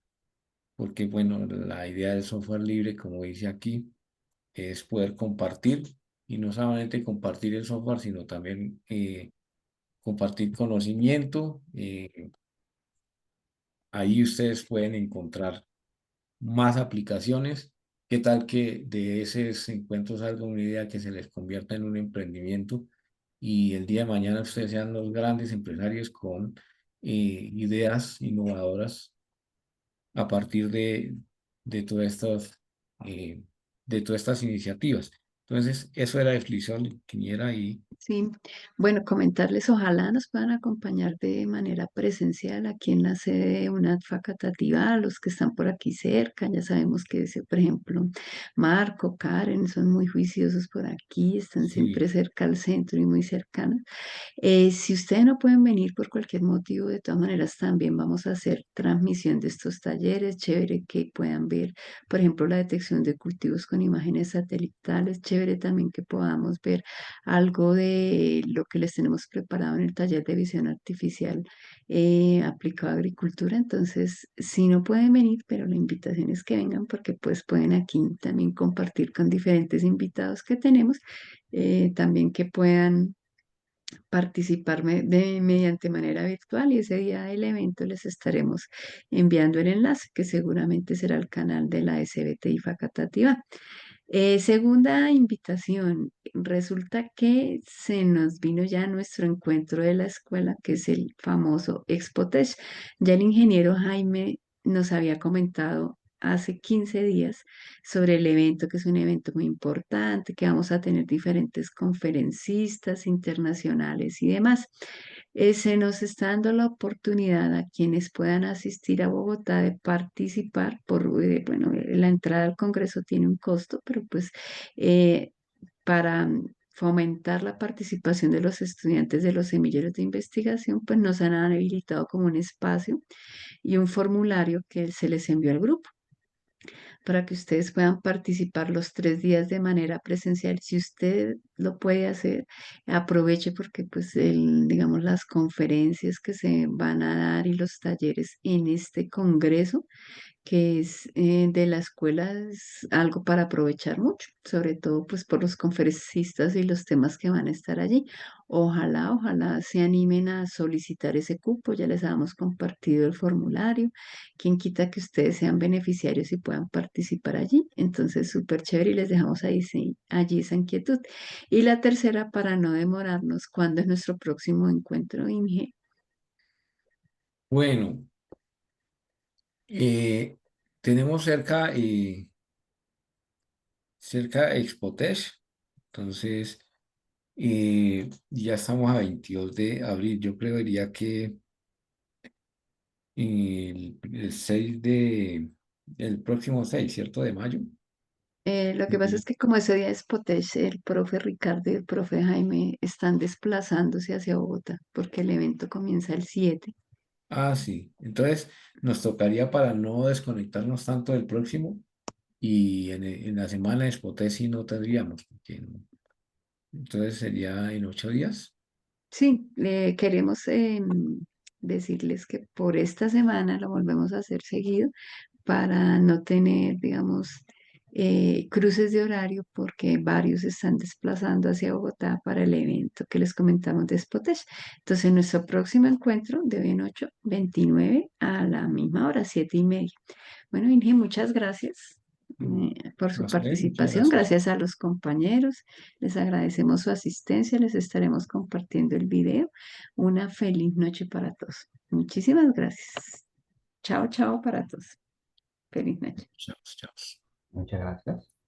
porque, bueno, la idea del software libre, como dice aquí, es poder compartir y no solamente compartir el software, sino también compartir conocimiento. Ahí ustedes pueden encontrar más aplicaciones. ¿Qué tal que de esos encuentros salga una idea que se les convierta en un emprendimiento y el día de mañana ustedes sean los grandes empresarios con ideas innovadoras a partir de todas estas, eh, de todas estas iniciativas? Entonces, eso era definición ingeniera y Sí, bueno, comentarles, ojalá nos puedan acompañar de manera presencial aquí en la sede de UNAD Facatativá, los que están por aquí cerca, ya sabemos que, por ejemplo, Marco, Karen, son muy juiciosos por aquí, están siempre sí, cerca al centro y muy cercanos. Si ustedes no pueden venir por cualquier motivo, de todas maneras también vamos a hacer transmisión de estos talleres. Chévere que puedan ver, por ejemplo, la detección de cultivos con imágenes satelitales. Chévere también que podamos ver algo de lo que les tenemos preparado en el taller de visión artificial aplicado a agricultura. Entonces, si no pueden venir, pero la invitación es que vengan porque pues pueden aquí también compartir con diferentes invitados que tenemos, también que puedan participar mediante manera virtual y ese día del evento les estaremos enviando el enlace que seguramente será el canal de la SBT y Facatativá. Segunda invitación, resulta que se nos vino ya nuestro encuentro de la escuela, que es el famoso Expotech. Ya el ingeniero Jaime nos había comentado hace 15 días sobre el evento, que es un evento muy importante, que vamos a tener diferentes conferencistas internacionales y demás. Se nos está dando la oportunidad a quienes puedan asistir a Bogotá de participar bueno, la entrada al Congreso tiene un costo, pero pues eh, para fomentar la participación de los estudiantes de los semilleros de investigación, pues nos han habilitado como un espacio y un formulario que se les envió al grupo para que ustedes puedan participar los 3 días de manera presencial. Si usted lo puede hacer, aproveche porque pues digamos las conferencias que se van a dar y los talleres en este congreso que es de la escuela, es algo para aprovechar mucho, sobre todo pues por los conferencistas y los temas que van a estar allí. Ojalá se animen a solicitar ese cupo, ya les habíamos compartido el formulario, quien quita que ustedes sean beneficiarios y puedan participar allí. Entonces, súper chévere y les dejamos ahí, sí, allí esa inquietud. Y la tercera, para no demorarnos, ¿cuándo es nuestro próximo encuentro, Inge? bueno, eh, tenemos cerca Expotech, entonces ya estamos a 22 de abril. Yo creería que el 6 el próximo 6, ¿cierto? De mayo. Lo que pasa Ujú. es que como ese día es Potech, el profe Ricardo y el profe Jaime están desplazándose hacia Bogotá porque el evento comienza el 7. Ah, sí. Entonces nos tocaría para no desconectarnos tanto del próximo y en la semana de Expotech sí no tendríamos, entonces sería en 8 días. Sí, queremos decirles que por esta semana lo volvemos a hacer seguido para no tener, digamos, cruces de horario porque varios se están desplazando hacia Bogotá para el evento que les comentamos de Spotech. Entonces, nuestro próximo encuentro de hoy en 8:29 a la misma hora, 7:30. Bueno, Inge, muchas gracias Mm, por su a usted, muchas participación. gracias. Gracias a los compañeros. Les agradecemos su asistencia. Les estaremos compartiendo el video. Una feliz noche para todos. Muchísimas gracias. Chao, chao para todos. Feliz noche. Chao, chao. Muchas gracias.